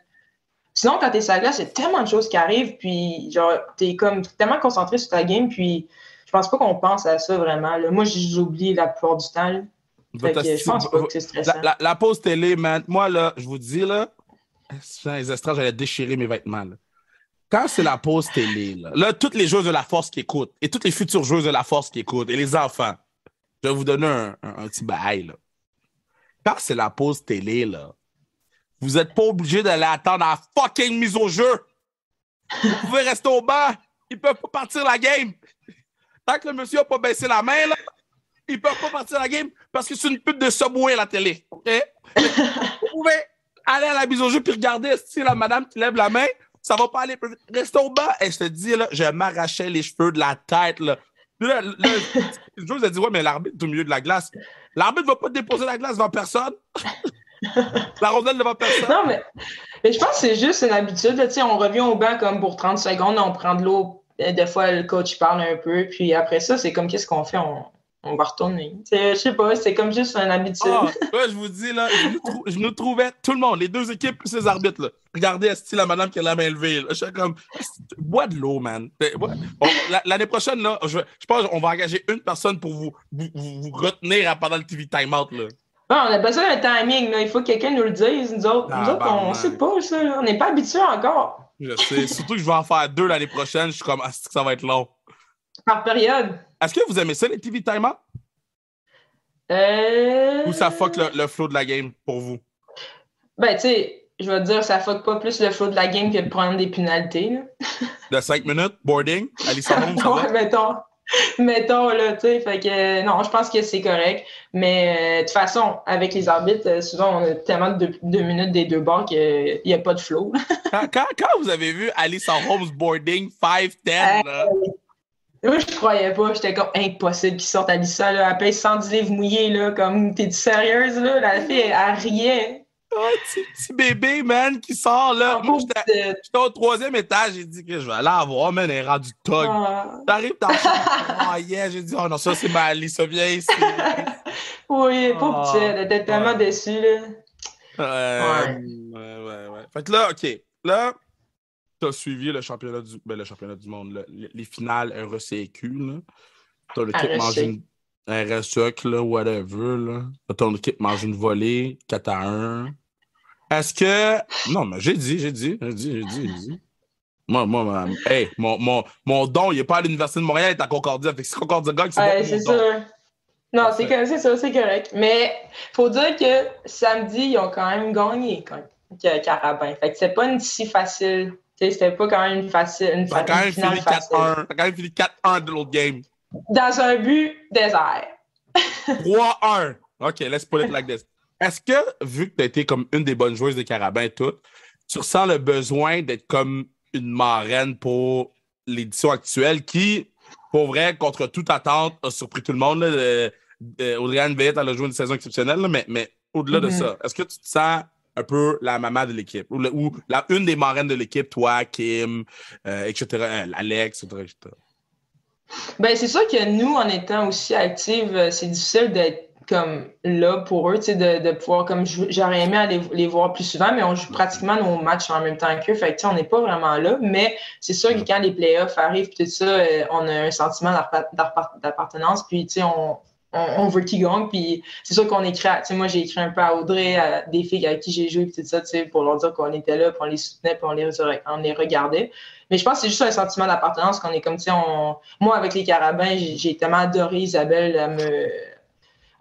Sinon, quand t'es sur la glace, il y a tellement de choses qui arrivent, puis genre, t'es comme tellement concentré sur ta game, puis je pense pas qu'on pense à ça vraiment. Là. Moi, j'oublie la plupart du temps. Là. Fait que je pense pas que c'est stressant. La pause télé, man, moi, là, je vous dis, là, les estrades, j'allais déchirer mes vêtements, là. Quand c'est la pause télé, là, toutes les joueuses de la force qui écoutent, et toutes les futures joueuses de la force qui écoutent, et les enfants, je vais vous donner un petit bail, là. Quand c'est la pause télé, là, vous n'êtes pas obligé d'aller attendre la fucking mise au jeu. Vous pouvez rester au banc. Ils peuvent pas partir la game. Tant que le monsieur n'a pas baissé la main, là, ils peuvent pas partir la game parce que c'est une pub de Subway à la télé. OK? Vous pouvez aller à la mise au jeu puis regarder si la madame qui lève la main, ça va pas aller plus vite. Restez au banc. Et je te dis, là, je m'arrachais les cheveux de la tête, là. Le joueur a dit, ouais, mais l'arbitre est au milieu de la glace. L'arbitre va pas déposer la glace devant personne. La rondelle devant personne. Non, mais je pense que c'est juste une habitude. Là, on revient au banc comme pour 30 secondes, on prend de l'eau. Des fois, le coach parle un peu. Puis après ça, c'est comme qu'est-ce qu'on fait? On va retourner. Je sais pas, c'est comme juste une habitude. Ouais, je vous dis, là, je nous trouvais, tout le monde, les deux équipes plus les arbitres, là. Regardez, est-ce la madame qui a la main levée, là. Je suis comme, bois de l'eau, man. L'année prochaine, là, je pense qu'on va engager une personne pour vous retenir pendant le TV timeout, là. Non, on a besoin d'un timing, là. Il faut que quelqu'un nous le dise. Nous autres, on sait pas ça, là. On n'est pas habitués encore. Je sais. Surtout que je vais en faire 2 l'année prochaine. Je suis comme, ça va être long. Par période. Est-ce que vous aimez ça, les TV timeout? Ou ça fuck le flow de la game pour vous? Ben, tu sais, je vais te dire, ça fuck pas plus le flow de la game que de prendre des pénalités, là. De 5 minutes, boarding, Alice Holmes, ça va? Mettons, là, tu sais, fait que non, je pense que c'est correct. Mais de toute façon, avec les arbitres, souvent, on a tellement de 2 minutes des deux bords qu'il n'y a pas de flow. quand vous avez vu Alice Holmes boarding 5-10, là? Moi, je croyais pas. J'étais comme impossible qu'ils sortent Alissa, là. Elle pèse 110 livres mouillés, là. Comme, t'es-tu sérieuse, là? La fille, elle riait. Oh, petit bébé, man, qui sort, là. Moi, j'étais au 3e étage. J'ai dit que je vais aller la voir, man. Elle est rendue tog. T'arrives dans le champ. Oh, yeah. J'ai dit, oh non, ça, c'est ma Alissa, viens ici. Oui, pauvre petite. Elle était tellement déçue, là. Ouais. Fait que là, OK. Là, t'as suivi le championnat du monde, les finales RECQ, là. Ton équipe mange une RSEC, là, whatever, là. Ton équipe mange une volée, 4-1. Est-ce que... Non, mais j'ai dit. Moi, hey, mon don, il n'est pas à l'Université de Montréal, il est à Concordia. Fait que si Concordia gagne, c'est sûr. Non, c'est ça, c'est correct. Mais faut dire que samedi, ils ont quand même gagné, Carabin. Fait que c'est pas une si facile... Tu sais, c'était pas quand même facile. T'as quand même fini 4-1. T'as quand même fini 4-1 de l'autre game. Dans un but désert. 3-1. OK, let's put it like this. Est-ce que, vu que tu as été comme une des bonnes joueuses de Carabin et tout, tu ressens le besoin d'être comme une marraine pour l'édition actuelle qui, pour vrai, contre toute attente, a surpris tout le monde. Audrey-Anne Veillette, elle a joué une saison exceptionnelle, là, mais au-delà de ça, est-ce que tu te sens un peu la maman de l'équipe, une des marraines de l'équipe, toi, Kim, etc., Alex, etc., etc. Ben, c'est sûr que nous, en étant aussi actives, c'est difficile d'être comme là pour eux, tu sais, de pouvoir, comme j'aurais aimé aller les voir plus souvent, mais on joue pratiquement nos matchs en même temps qu'eux, fait que, tu sais, on n'est pas vraiment là, mais c'est sûr que quand les playoffs arrivent, tout ça, on a un sentiment d'appartenance, puis, tu sais, on veut qu'ils gagnent, puis c'est sûr qu'on écrit, tu sais, moi, j'ai écrit un peu à Audrey, à des filles avec qui j'ai joué, puis tout ça, tu sais, pour leur dire qu'on était là, puis on les soutenait, puis on les regardait. Mais je pense que c'est juste un sentiment d'appartenance qu'on est comme, tu sais, moi, avec les Carabins, j'ai tellement adoré Isabelle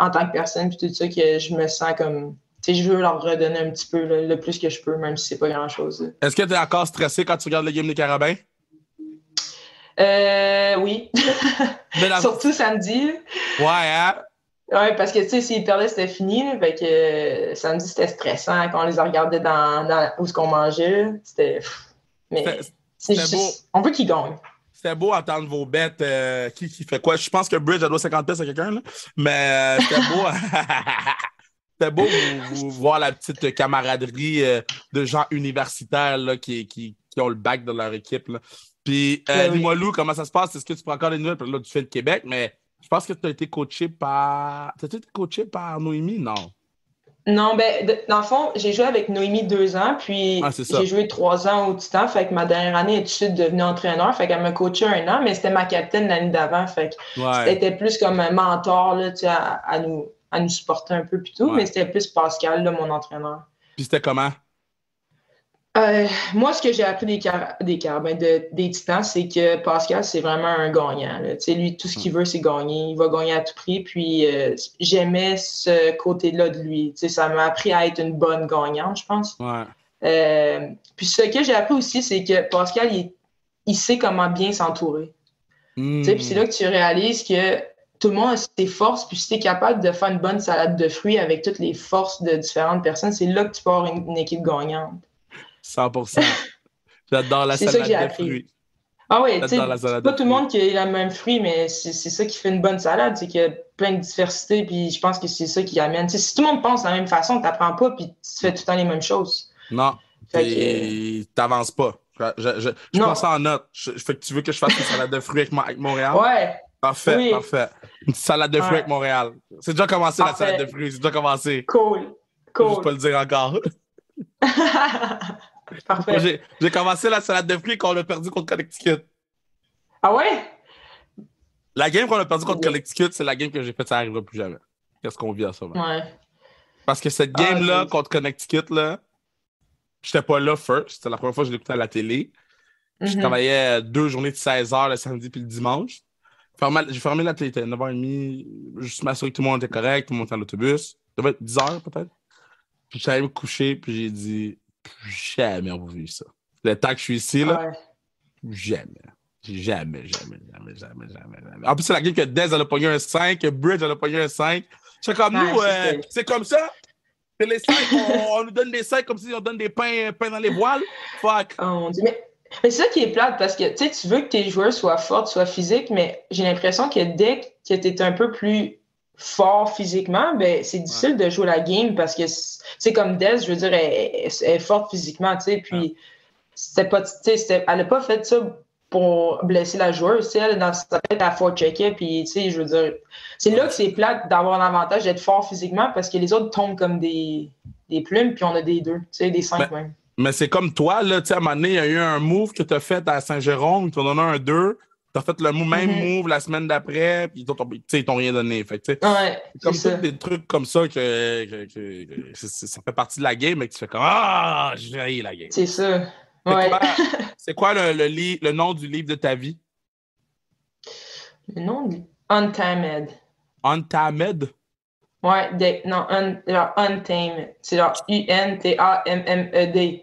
en tant que personne, puis tout ça, que je me sens comme, tu sais, je veux leur redonner un petit peu le plus que je peux, même si c'est pas grand-chose. Est-ce que tu es encore stressé quand tu regardes le game des Carabins? Oui. Surtout samedi. Ouais, hein? Ouais, parce que, tu sais, s'ils perdaient, c'était fini. Là, fait que samedi, c'était stressant quand on les regardait dans où ce qu'on mangeait. C'était... Mais c'est juste... Beau. On veut qu'ils gagnent. C'était beau entendre vos bêtes. Qui fait quoi? Je pense que Bridge, elle doit 50 pièces à quelqu'un, là. Mais c'était beau. C'était beau vous voir la petite camaraderie de gens universitaires là, qui ont le bac de leur équipe. Là. Puis, dis-moi, Lou, comment ça se passe? Est-ce que tu prends encore des nouvelles? Parce que là, tu fais de Québec, mais je pense que tu as été coaché par... T'as-tu été coaché par Noémie? Non. Non, ben, dans le fond, j'ai joué avec Noémie 2 ans, puis j'ai joué 3 ans au Titan. Fait que ma dernière année, elle est devenue entraîneur. Fait qu'elle m'a coaché 1 an, mais c'était ma capitaine l'année d'avant. Fait que c'était plus comme un mentor là, à nous supporter un peu, puis tout. Mais c'était plus Pascal, là, mon entraîneur. Puis c'était comment? Moi, ce que j'ai appris des Titans, c'est que Pascal, c'est vraiment un gagnant. Lui, tout ce qu'il veut, c'est gagner. Il va gagner à tout prix. Puis j'aimais ce côté-là de lui. Ça m'a appris à être une bonne gagnante, je pense. Ouais. Puis ce que j'ai appris aussi, c'est que Pascal, il sait comment bien s'entourer. Puis c'est là que tu réalises que tout le monde a ses forces. Puis si tu es capable de faire une bonne salade de fruits avec toutes les forces de différentes personnes, c'est là que tu peux avoir une équipe gagnante. 100%. J'adore la salade de fruits. Ah oui, tu sais, c'est pas tout le monde qui a le même fruit, mais c'est ça qui fait une bonne salade, c'est qu'il y a plein de diversité, puis je pense que c'est ça qui amène. T'sais, si tout le monde pense de la même façon, t'apprends pas, puis tu fais tout le temps les mêmes choses. Non, t'avances pas. Je prends ça en note. Fait que tu veux que je fasse une salade de fruits avec Montréal? Ouais. Parfait, parfait. Une salade de fruits avec Montréal. C'est déjà commencé la salade de fruits, c'est déjà commencé. Cool. Je peux pas le dire encore. Parfait. J'ai commencé la salade de fruits qu'on a perdu contre Connecticut. Ah ouais? La game qu'on a perdu contre Connecticut, c'est la game que j'ai faite, ça n'arrivera plus jamais. Qu'est-ce qu'on vit à ça? Ouais. Parce que cette game-là, contre Connecticut, là, j'étais pas là first. C'était la première fois que je l'écoutais à la télé. Je travaillais 2 journées de 16 heures le samedi puis le dimanche. J'ai fermé la télé, il était 9h30. Juste m'assurer que tout le monde était correct, tout le monde était à l'autobus. Ça devait être 10h peut-être. Puis j'allais me coucher, puis j'ai dit, plus jamais on va vivre ça. Le temps que je suis ici, là, jamais. Jamais. En plus, c'est la game que Dez, elle a pogné un 5, que Bridge, elle a pogné un 5. C'est comme nous, c'est comme ça. C'est les 5, on nous donne des 5 comme si on donne des pains dans les voiles. Fuck. Oh mon Dieu, mais c'est ça qui est plate parce que tu veux que tes joueurs soient forts, soient physiques, mais j'ai l'impression que dès que tu es un peu plus fort physiquement, ben c'est difficile de jouer la game parce que c'est comme Des, je veux dire, elle est forte physiquement, tu sais, puis c'était pas, elle a pas fait ça pour blesser la joueuse, tu sais, elle dans sa tête à fort checker, puis tu sais, je veux dire, c'est là que c'est plate d'avoir l'avantage d'être fort physiquement parce que les autres tombent comme des plumes, puis on a des 2, tu sais, des 5 même. Mais c'est comme toi, là, tu sais, à un moment donné, il y a eu un move que tu as fait à Saint-Jérôme, tu as donné un 2, tu as fait le même move la semaine d'après, puis ils t'ont rien donné. Fait que, c'est comme ça. Des trucs comme ça que ça fait partie de la game, mais que tu fais comme ah, j'ai haï la game. C'est ça. Ouais. C'est quoi le nom du livre de ta vie? Le nom du Untamed. Untamed? Ouais, genre Untamed. C'est genre U-N-T-A-M-M-E-D.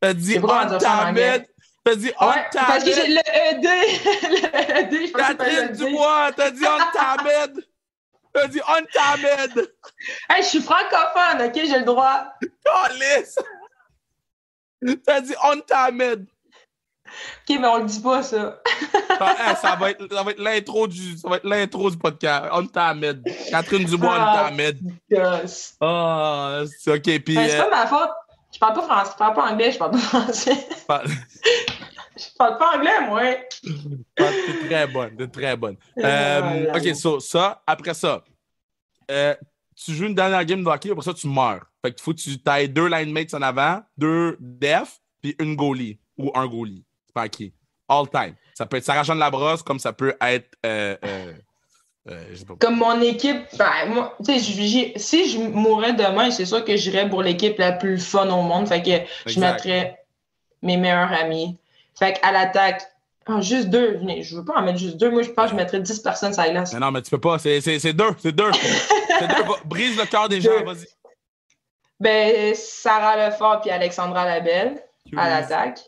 T'as dit Untamed? T'as dit Untamed? Parce que j'ai le E-D. Le E-D, je pense que Catherine Dubois, t'as dit Untamed? T'as dit Untamed? Hey, je suis francophone, OK? J'ai le droit. Calice! T'as dit Untamed. OK, mais on le dit pas, ça. Ça va être l'intro du podcast. On t'amène. Catherine Dubois, on t'amène. Gosse. Ah, c'est OK. Puis. Ben, c'est pas ma faute. Je parle pas français, je parle pas anglais, je parle pas français. Je parle pas anglais, moi. T'es très bonne, t'es très bonne. OK, ça, après ça, tu joues une dernière game de hockey, après ça, tu meurs. Fait qu'il faut que tu ailles 2 line mates en avant, 2 def, puis une goalie. Ou un goalie. C'est pas qui. All time. Ça peut être Sarah-Jeanne Labrosse, comme ça peut être... je sais pas. Comme mon équipe, ben, moi, tu sais, si je mourrais demain, c'est sûr que j'irais pour l'équipe la plus fun au monde. Fait que je mettrais mes meilleurs amis. Fait qu'à l'attaque, juste 2. Je veux pas en mettre juste 2. Moi, je pense que je mettrais 10 personnes sur la glace. Non, mais tu peux pas. C'est 2. C'est 2. Brise le cœur des gens, vas-y. Ben, Sarah Lefort puis Alexandra Labelle à l'attaque.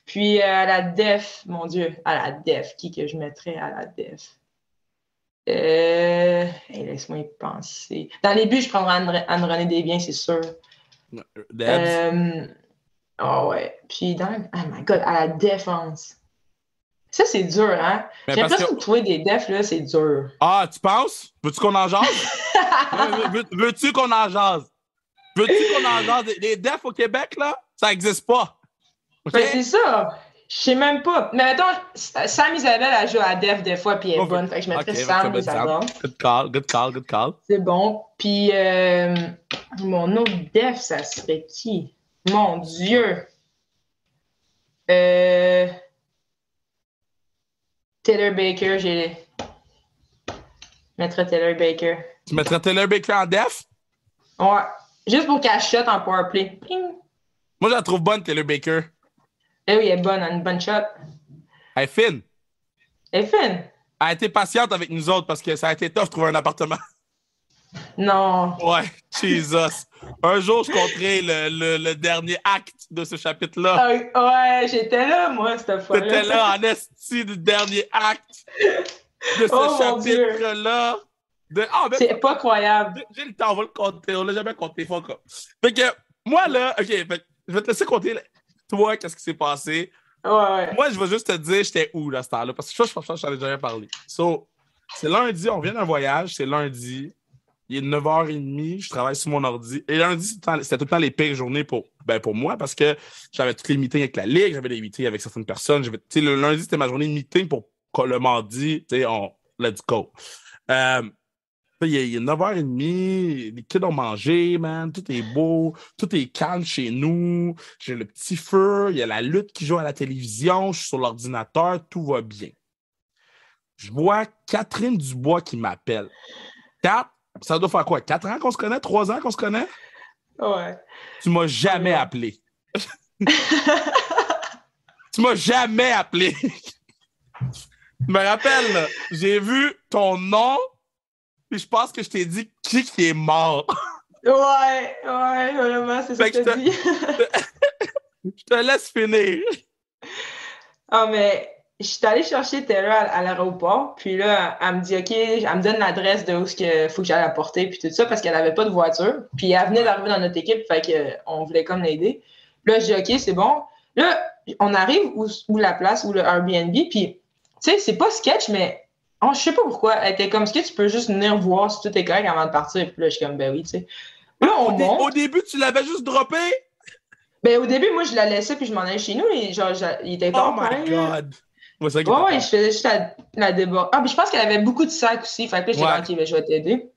Puis à la def, mon Dieu, à la def, qui que je mettrais à la def? Laisse-moi y penser. Dans les buts, je prendrais Anne-Renée Desbiens, c'est sûr. Ouais. Puis oh my God, à la défense. Ça, c'est dur, hein? J'ai l'impression de trouver des defs, là, c'est dur. Ah, tu penses? Veux-tu qu'on en jase? Veux-tu qu'on en jase? Les defs au Québec, là, ça n'existe pas. Okay? Ben, c'est ça. Je sais même pas. Mais mettons, Sam Isabelle, elle joue à def des fois, puis elle est bonne. Fait que je mettrais Sam Isabelle. Good call. C'est bon. Puis mon autre def, ça serait qui? Mon Dieu. Taylor Baker, Je mettrais Taylor Baker. Tu mettrais Taylor Baker en def? Ouais. Juste pour qu'elle shot en powerplay. Ping. Moi, je la trouve bonne, Taylor Baker. Eh oui, elle est bonne, elle a une bonne shot. Elle est fine. Elle est fine. Elle a été patiente avec nous autres parce que ça a été tough de trouver un appartement. Non. Ouais, Jesus. Un jour, je compterai le dernier acte de ce chapitre-là. Ouais, j'étais là, moi, cette fois-là. T'étais là en esti du dernier acte de ce chapitre-là. C'est pas croyable. J'ai le temps, on va le compter. On l'a jamais compté. Fait que, moi, là, OK, je vais te laisser compter, toi, qu'est-ce qui s'est passé. Ouais. Moi, je vais juste te dire, j'étais où, là, ce temps-là? Parce que je pense que je t'en ai déjà parlé. C'est lundi, on vient d'un voyage, c'est lundi. Il est 9h30, je travaille sur mon ordi. Et lundi, c'était tout le temps les pires journées pour moi parce que j'avais tous les meetings avec la Ligue, j'avais des meetings avec certaines personnes. Le lundi, c'était ma journée de meeting pour le mardi, let's go. Il est 9h30, les kids ont mangé, man, tout est beau, tout est calme chez nous. J'ai le petit feu, il y a la lutte qui joue à la télévision, je suis sur l'ordinateur, tout va bien. Je vois Catherine Dubois qui m'appelle. Ça doit faire quoi? 4 ans qu'on se connaît? 3 ans qu'on se connaît? Ouais. Tu m'as jamais appelé. Tu m'as jamais appelé. Je me rappelle, là, j'ai vu ton nom, puis je pense que je t'ai dit qui est mort. Ouais, vraiment, c'est ça que tu dit. Je te laisse finir. Ah, mais je suis allée chercher Taylor à l'aéroport, puis là, elle me dit, OK, elle me donne l'adresse de où il faut que j'aille la porter, puis tout ça, parce qu'elle n'avait pas de voiture. Puis elle venait d'arriver dans notre équipe, fait qu'on voulait comme l'aider. Puis là, je dis, OK, c'est bon. Là, on arrive où la place, où le Airbnb, puis, tu sais, c'est pas sketch, mais je sais pas pourquoi. Elle était comme, est-ce que tu peux juste venir voir si tout est correct avant de partir? Puis là, je suis comme, ben oui, tu sais. Là, on monte. Au début, tu l'avais juste droppé? Ben, au début, moi, je la laissais, puis je m'en allais chez nous, et genre, il était pas. Oh my God! Ouais, je faisais juste la débat. Ah, puis je pense qu'elle avait beaucoup de sacs aussi. Fait que là, j'étais OK, je vais t'aider.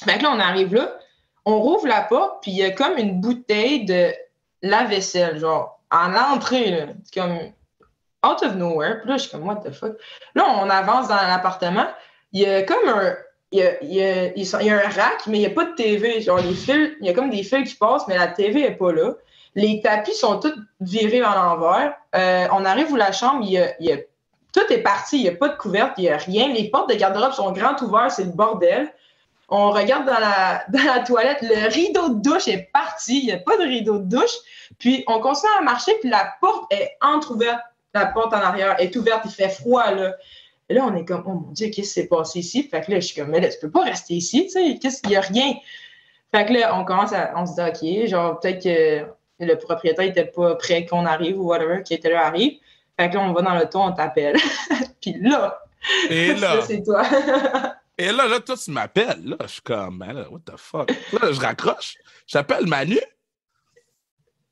Fait que là, on arrive là, on rouvre la porte, puis il y a comme une bouteille de lave-vaisselle, genre, en entrée, là. C'est comme out of nowhere. Puis là, je suis comme, what the fuck? Là, on avance dans l'appartement. Il y a comme il y a un rack, mais il n'y a pas de TV. Genre, les fils, il y a comme des fils qui passent, mais la TV n'est pas là. Les tapis sont tous virés en l'envers. On arrive où la chambre, tout est parti, il n'y a pas de couverte, il n'y a rien. Les portes de garde-robe sont grandes ouvertes, c'est le bordel. On regarde dans la toilette, le rideau de douche est parti, il n'y a pas de rideau de douche. Puis on continue à marcher, puis la porte est entrouverte. La porte en arrière est ouverte, il fait froid, là. Et là, on est comme, oh mon Dieu, qu'est-ce qui s'est passé ici? Fait que là, je suis comme, mais là, tu peux pas rester ici, tu sais, il n'y a rien. Fait que là, on se dit, OK, genre, peut-être que le propriétaire n'était pas prêt qu'on arrive ou whatever, qu'il était là, arrive. Fait que là, on va dans l'auto, on t'appelle. Puis là, Et là, c'est toi. là, toi, tu m'appelles. Là, je suis comme, man, là, what the fuck? Là, je raccroche. J'appelle Manu.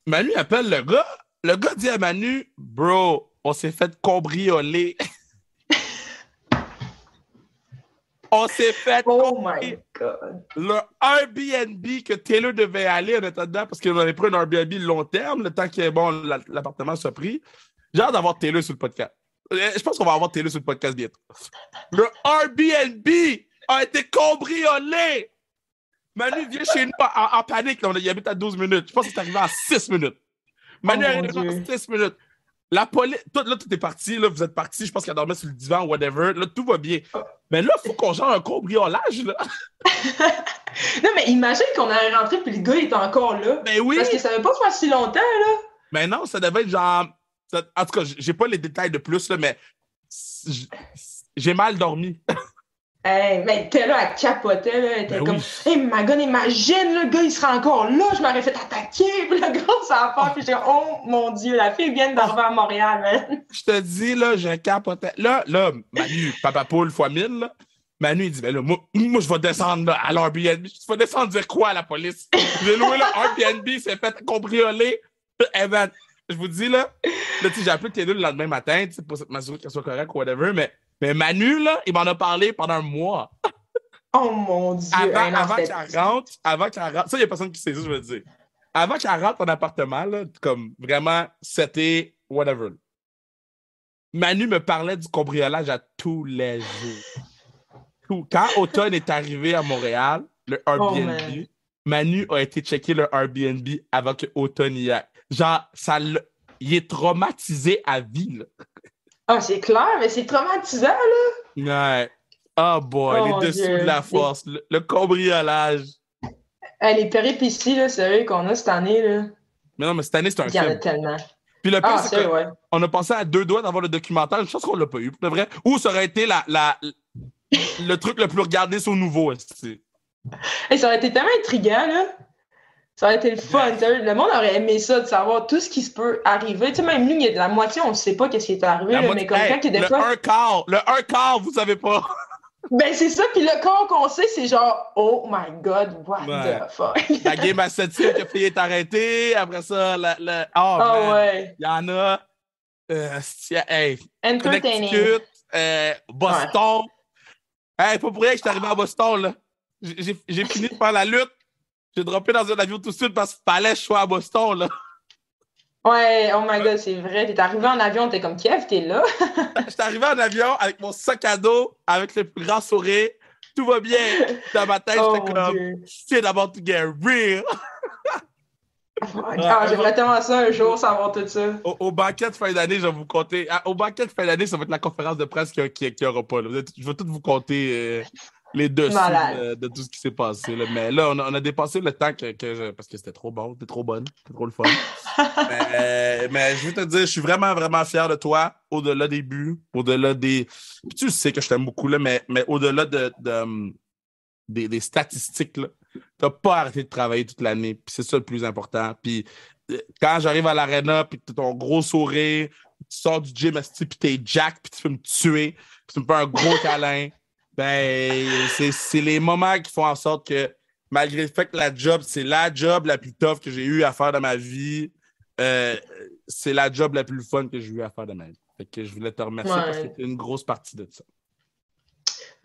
Manu appelle le gars. Le gars dit à Manu, bro, on s'est fait cambrioler. On s'est fait Oh my God. le Airbnb que Taylor devait aller en attendant, parce qu'on avait pris un Airbnb long terme, le temps que bon, l'appartement soit pris. J'ai hâte d'avoir Taylor sur le podcast. Je pense qu'on va avoir Taylor sur le podcast bientôt. Le Airbnb a été cambriolé. Manu vient chez nous en panique. Là, il habite à 12 minutes. Je pense que c'est arrivé en 6 minutes. Manu est arrivé en 6 minutes. La police, tout est parti, là, vous êtes parti, je pense qu'il a dormi sur le divan ou whatever, là, tout va bien. Mais là, il faut qu'on gère un cambriolage, là. Non, mais imagine qu'on allait rentrer puis le gars il est encore là. Ben oui. Parce que ça ne veut pas faire si longtemps, là. Mais non, ça devait être genre... En tout cas, j'ai pas les détails de plus, là, mais j'ai mal dormi. Hey, mais t'es là, elle capotait, là. Elle était comme, hey, ma gueule, imagine, le gars, il sera encore là, je m'aurais fait attaquer. Puis le gars, ça va faire. Puis j'ai dit, oh mon Dieu, la fille vient d'arriver à Montréal, man. Je te dis, là, je capotais. Là, Manu, papa poule fois 1000, là. Manu, il dit, ben là, moi, je vais descendre là, à l'Airbnb. Tu vas descendre dire quoi à la police? J'ai loué là, Airbnb, s'est fait cambrioler. Eh ben, je vous dis, là, j'ai appelé Taylor le lendemain matin, pour m'assurer qu'elle soit correcte ou whatever, mais Manu, là, il m'en a parlé pendant un mois. Oh mon Dieu! Avant qu'elle rentre, ça, il n'y a personne qui sait ça, je veux dire. Avant qu'elle rentre en appartement, là, comme vraiment, c'était whatever. Manu me parlait du cambriolage à tous les jours. Quand Automne est arrivé à Montréal, le Airbnb, Manu a été checker le Airbnb avant que Automne y aille. Genre, il est traumatisé à vie, là. Ah, c'est clair, mais c'est traumatisant, là. Ouais. Oh boy, les dessous de la force, le cambriolage. Les péripéties, là, sérieux, qu'on a cette année, là. Mais non, mais cette année, c'est un film. Il y en a tellement. Puis le pire, c'est qu'on a pensé à 2 doigts d'avoir le documentaire. Je pense qu'on l'a pas eu, pour de vrai. Ou ça aurait été le truc le plus regardé sur Nouveau. Hey, ça aurait été tellement intriguant, là. Ça aurait été le fun. Le monde aurait aimé ça, de savoir tout ce qui se peut arriver. Tu sais, même nous, il y a de la moitié, on ne sait pas qu'est-ce qui est arrivé. Là, mais comme quand il y a des fois... Le un quart, vous savez pas. Ben, c'est ça. Puis le quart qu'on sait, c'est genre, oh my God, what the fuck. La game à 7e, que Fille est arrêtée. Après ça, ouais. Il y en a. Entertaining. Boston. Ouais. Hey, pas pour rien que je suis arrivé à Boston, là. J'ai fini de faire la lutte. J'ai droppé dans un avion tout de suite parce qu'il fallait que je sois à Boston, là. Ouais, oh my God, c'est vrai. T'es arrivé en avion, t'es comme Kev, t'es là. J'étais arrivé en avion avec mon sac à dos, avec le plus grand sourire. Tout va bien. Dans ma tête, j'étais comme, c'est about to get real. J'aimerais tellement ça un jour, savoir tout ça. Au banquet de fin d'année, je vais vous compter. Au banquet de fin d'année, ça va être la conférence de presse qu'il n'y aura pas. Là. Je vais tout vous compter les dessous de tout ce qui s'est passé. Là. Mais là, on a dépassé le temps parce que c'était trop bon, c'était trop bonne, c'était trop le fun. mais je veux te dire, je suis vraiment, vraiment fier de toi, au-delà des buts, au-delà des... Puis tu sais que je t'aime beaucoup, là, mais au-delà des statistiques, là. T'as pas arrêté de travailler toute l'année, puis c'est ça le plus important. Puis quand j'arrive à l'aréna, puis t'as ton gros sourire, tu sors du gym, puis t'es jack, puis tu peux me tuer, puis tu me fais un gros câlin, ben c'est les moments qui font en sorte que, malgré le fait que la job, c'est la job la plus tough que j'ai eu à faire dans ma vie, c'est la job la plus fun que j'ai eu à faire de ma vie. Fait que je voulais te remercier parce que c'est une grosse partie de ça.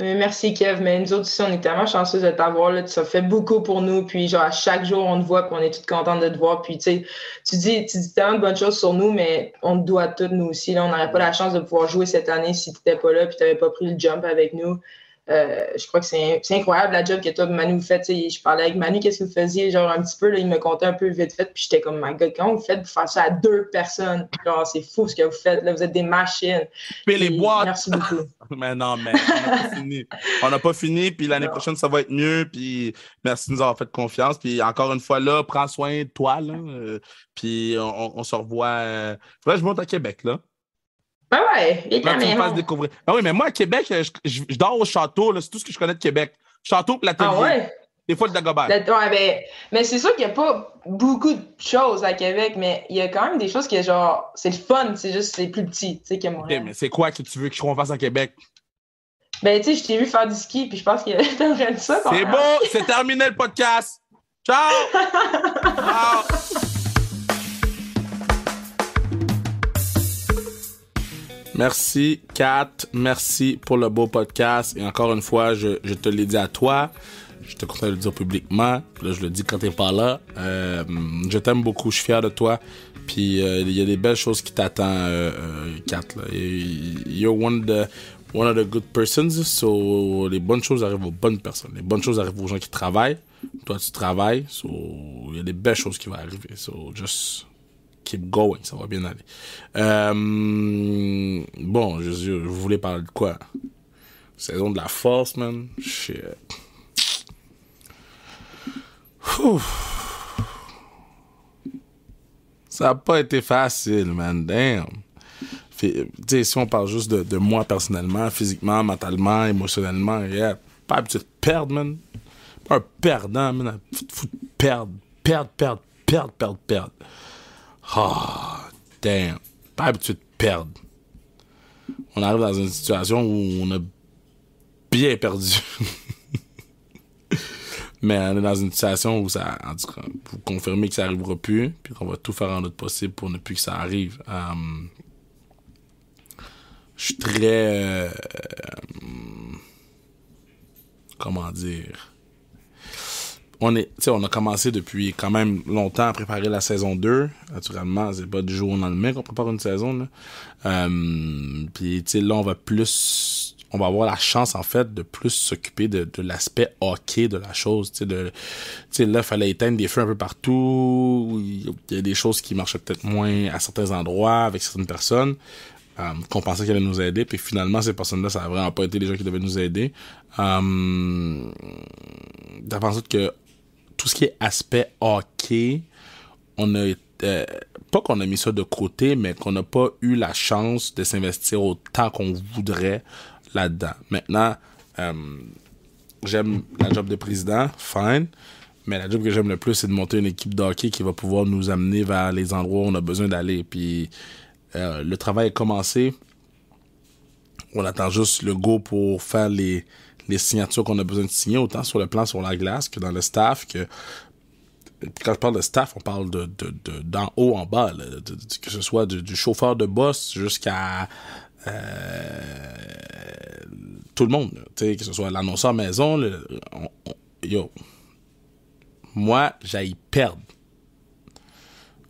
Merci, Kev. Mais nous autres aussi, on est tellement chanceux de t'avoir. Là. Ça fait beaucoup pour nous. Puis, genre, à chaque jour, on te voit, puis on est toutes contentes de te voir. Puis, tu sais, tu dis tellement de bonnes choses sur nous, mais on te doit tout, nous aussi. Là, on n'aurait pas la chance de pouvoir jouer cette année si tu n'étais pas là, puis tu n'avais pas pris le jump avec nous. Je crois que c'est incroyable la job que toi, Manu, vous faites. Je parlais avec Manu, qu'est-ce que vous faisiez, genre un petit peu, là, il me contait un peu vite fait, puis j'étais comme, my God, comment vous faites pour faire ça à 2 personnes? Genre, c'est fou ce que vous faites, là, vous êtes des machines. Puis les boîtes! Merci beaucoup. Mais non, mais on n'a pas fini. On n'a pas fini, puis l'année prochaine, ça va être mieux, puis merci de nous avoir fait confiance, puis encore une fois, là, prends soin de toi, là, puis on se revoit. Faudrait que je monte à Québec, là. Ben ouais, il est quand tu me fasses découvrir. Ben oui, mais moi, à Québec, je dors au château, là, c'est tout ce que je connais de Québec. Château et la télé. Ah ouais? Des fois, le Dagobah. Ouais, mais c'est sûr qu'il n'y a pas beaucoup de choses à Québec, mais il y a quand même des choses qui, genre, c'est le fun, c'est juste, c'est plus petit, tu sais, que Montréal. OK, mais c'est quoi que tu veux que je fasse à Québec? Ben, tu sais, je t'ai vu faire du ski, puis je pense que t'aimerais ça. C'est beau, c'est terminé le podcast. Ciao! Ciao! Merci, Kat. Merci pour le beau podcast. Et encore une fois, je te l'ai dit à toi. Je te compte de le dire publiquement. Là, je le dis quand t'es pas là. Je t'aime beaucoup. Je suis fier de toi. Puis, il y a des belles choses qui t'attendent, Kat. You're one of the good persons. So, les bonnes choses arrivent aux bonnes personnes. Les bonnes choses arrivent aux gens qui travaillent. Toi, tu travailles. So, il y a des belles choses qui vont arriver. So, just keep going, ça va bien aller. Bon, je voulais parler de quoi? Saison de la force, man. Shit. Ça n'a pas été facile, man. Damn. Tu sais, si on parle juste de moi personnellement, physiquement, mentalement, émotionnellement, yeah, pas habitué de perdre, man. Pas un perdant, man. Faut perdre. Oh, damn. Pas habitué de perdre. On arrive dans une situation où on a bien perdu. Mais on est dans une situation où ça, en tout cas, pour confirmer que ça arrivera plus, puis qu'on va tout faire en notre possible pour ne plus que ça arrive. Je suis très... comment dire... On a commencé depuis quand même longtemps à préparer la saison 2. Naturellement, c'est pas du jour au lendemain qu'on prépare une saison, là. Puis, tu sais, là, on va avoir la chance, en fait, de plus s'occuper de l'aspect hockey de la chose. Tu sais, là, il fallait éteindre des feux un peu partout. Il y a des choses qui marchaient peut-être moins à certains endroits, avec certaines personnes, qu'on pensait qu'elles allaient nous aider. Puis finalement, ces personnes-là, ça a vraiment pas été les gens qui devaient nous aider. T'as pensé que tout ce qui est aspect hockey, on a pas qu'on a mis ça de côté, mais qu'on n'a pas eu la chance de s'investir autant qu'on voudrait là-dedans. Maintenant, j'aime la job de président, fine, mais la job que j'aime le plus, c'est de monter une équipe de hockey qui va pouvoir nous amener vers les endroits où on a besoin d'aller. Puis le travail est commencé. On attend juste le go pour faire les signatures qu'on a besoin de signer, autant sur le plan sur la glace que dans le staff. Quand je parle de staff, on parle d'en haut en bas, là, que ce soit du chauffeur de boss jusqu'à tout le monde, que ce soit l'annonceur maison. Moi, j'aille perdre.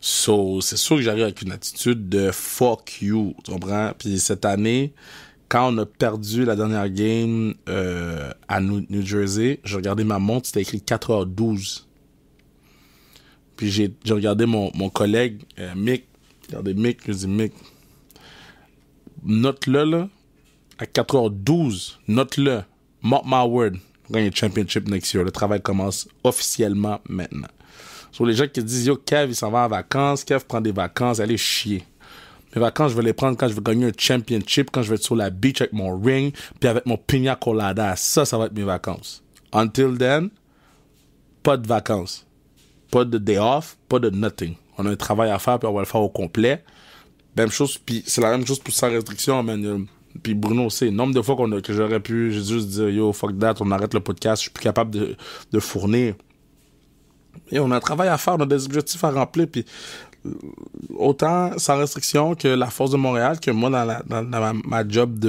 So, c'est sûr que j'arrive avec une attitude de fuck you, tu comprends? Puis cette année, quand on a perdu la dernière game à New Jersey, j'ai regardé ma montre, c'était écrit 4h12. Puis j'ai regardé mon collègue, Mick. Regardez Mick, je dis Mick, note-le, là, à 4h12, note-le, mark my word, on gagne le championship next year. Le travail commence officiellement maintenant. Sur les gens qui disent, yo, Kev, il s'en va en vacances, Kev prend des vacances, allez chier. Mes vacances, je vais les prendre quand je vais gagner un championship, quand je vais être sur la beach avec mon ring, puis avec mon pina colada. Ça va être mes vacances. Until then, pas de vacances. Pas de day off, pas de nothing. On a un travail à faire, puis on va le faire au complet. Même chose, puis c'est la même chose pour sans restriction, man. Puis Bruno, c'est le nombre de fois que j'aurais pu juste dire, yo, fuck that, on arrête le podcast, je suis plus capable de fournir. Et on a un travail à faire, on a des objectifs à remplir, puis autant sans restriction que la Force de Montréal, que moi dans ma job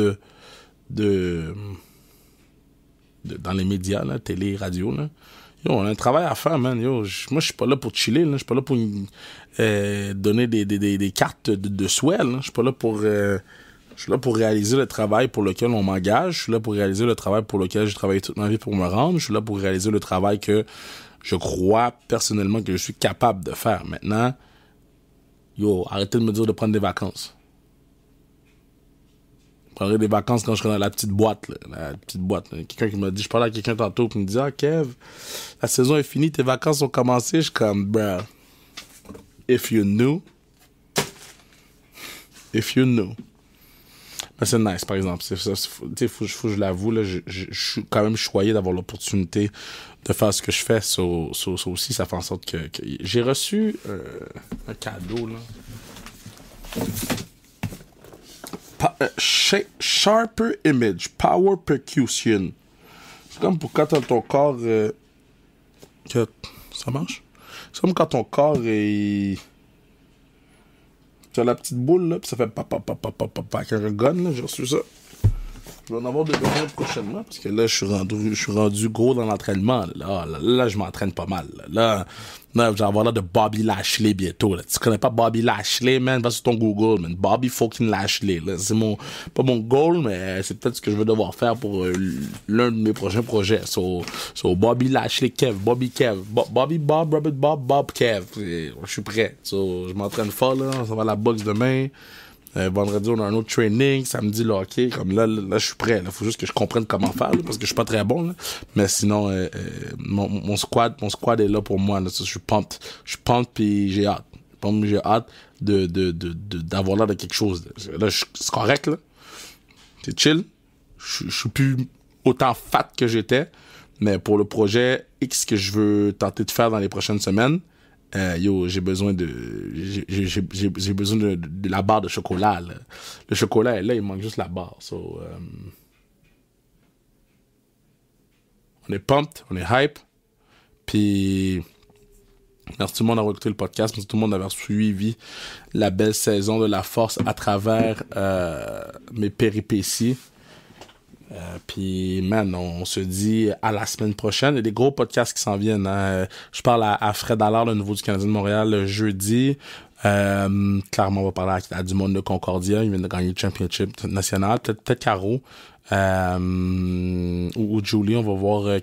dans les médias, là, télé, radio, là. Yo, on a un travail à faire, man. Yo, moi, je suis pas là pour chiller, là. Je suis pas là pour donner des cartes de souhait, là. Je suis pas là pour... je suis là pour réaliser le travail pour lequel on m'engage. Je suis là pour réaliser le travail pour lequel j'ai travaillé toute ma vie pour me rendre. Je suis là pour réaliser le travail que je crois personnellement que je suis capable de faire. Maintenant, yo, arrêtez de me dire de prendre des vacances. Je prendrai des vacances quand je serai dans la petite boîte, là. La petite boîte, là. Quelqu'un qui m'a dit, je parlais à quelqu'un tantôt qui me dit, ah, Kev, la saison est finie, tes vacances ont commencé. Je suis comme, bruh, if you knew. Mais c'est nice, par exemple. Faut que je l'avoue, là, je suis quand même choyé d'avoir l'opportunité de faire ce que je fais. Ça aussi, ça fait en sorte que j'ai reçu un cadeau, là. Sharper Image, Power Percussion. C'est comme pour quand ton corps... que ça marche? C'est comme quand ton corps est... Tu as la petite boule, là, puis ça fait papa avec un gun, là, j'ai reçu ça. Je vais en avoir de besoin prochainement, parce que là, je suis rendu gros dans l'entraînement. Là, je m'entraîne pas mal. Là, je vais avoir l'air de Bobby Lashley bientôt. Là. Tu connais pas Bobby Lashley, man? Va sur ton Google, man. Bobby fucking Lashley. Là. C'est pas mon goal, mais c'est peut-être ce que je vais devoir faire pour l'un de mes prochains projets. So Bobby Lashley, Kev, Bobby Kev, Bobby Bob, Robert Bob, Bob Kev. Je suis prêt. So, je m'entraîne fort, là. Ça va à la boxe demain. Vendredi, on a un autre training. Samedi, le hockey. Comme là, je suis prêt. Il faut juste que je comprenne comment faire, là, parce que je suis pas très bon. Là. Mais sinon, mon squad est là pour moi. Là. Je suis pumped. Puis j'ai hâte. J'ai hâte d'avoir l'air de quelque chose. Là, c'est correct. Là. C'est chill. Je suis plus autant fat que j'étais. Mais pour le projet X que je veux tenter de faire dans les prochaines semaines, j'ai besoin de la barre de chocolat, là. Le chocolat est là, il manque juste la barre. So, on est pumped, on est hype. Puis merci tout le monde d'avoir écouté le podcast, merci tout le monde d'avoir suivi la belle saison de la force à travers mes péripéties. Puis, man, on se dit à la semaine prochaine. Il y a des gros podcasts qui s'en viennent. Hein. Je parle à Fred Allard, le nouveau du Canadien de Montréal, le jeudi. Clairement, on va parler à du monde de Concordia. Il vient de gagner le championship national. Peut-être Caro. Ou Julie. On va voir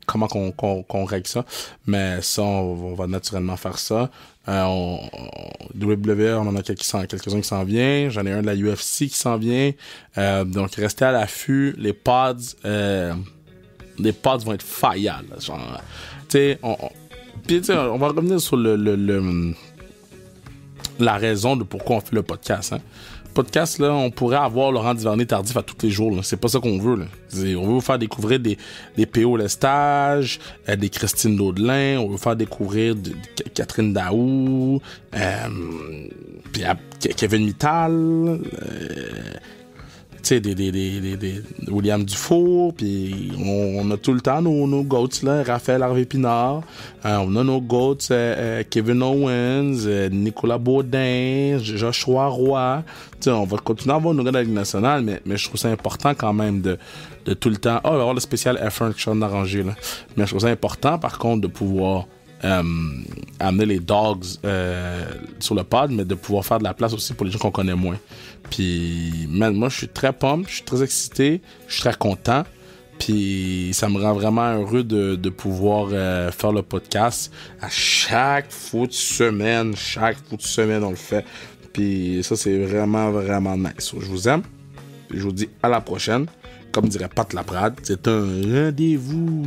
comment qu'on règle ça. Mais ça, on va naturellement faire ça. WWE, on en a quelques-uns qui s'en viennent. J'en ai un de la UFC qui s'en vient. Donc, restez à l'affût. Les pods vont être faillants. Genre, tu sais, on va revenir sur la raison de pourquoi on fait le podcast. Hein. Podcast, là, on pourrait avoir Laurent Duvernay tardif à tous les jours. Là. C'est pas ça qu'on veut. Là. On veut vous faire découvrir des P.O. Lestage, des Christine Daudelin, on veut faire découvrir Catherine Daou, puis Kevin Mittal, tu sais, des William Dufour, puis on a tout le temps nos GOATs, là, Raphaël Harvey-Pinard, on a nos GOATs, Kevin Owens, Nicolas Baudin, Joshua Roy, tu sais, on va continuer à avoir nos gars de la Ligue nationale, mais je trouve ça important quand même de tout le temps, il va y avoir le spécial F1 que je suis arrangé, là, mais je trouve ça important, par contre, de pouvoir amener les dogs sur le pod, mais de pouvoir faire de la place aussi pour les gens qu'on connaît moins. Puis, man, moi, je suis très pumped, je suis très excité, je suis très content. Puis, ça me rend vraiment heureux de pouvoir faire le podcast à chaque fois de semaine. On le fait. Puis, ça, c'est vraiment, vraiment nice. Je vous aime. Je vous dis à la prochaine. Comme dirait Pat Laprade, c'est un rendez-vous.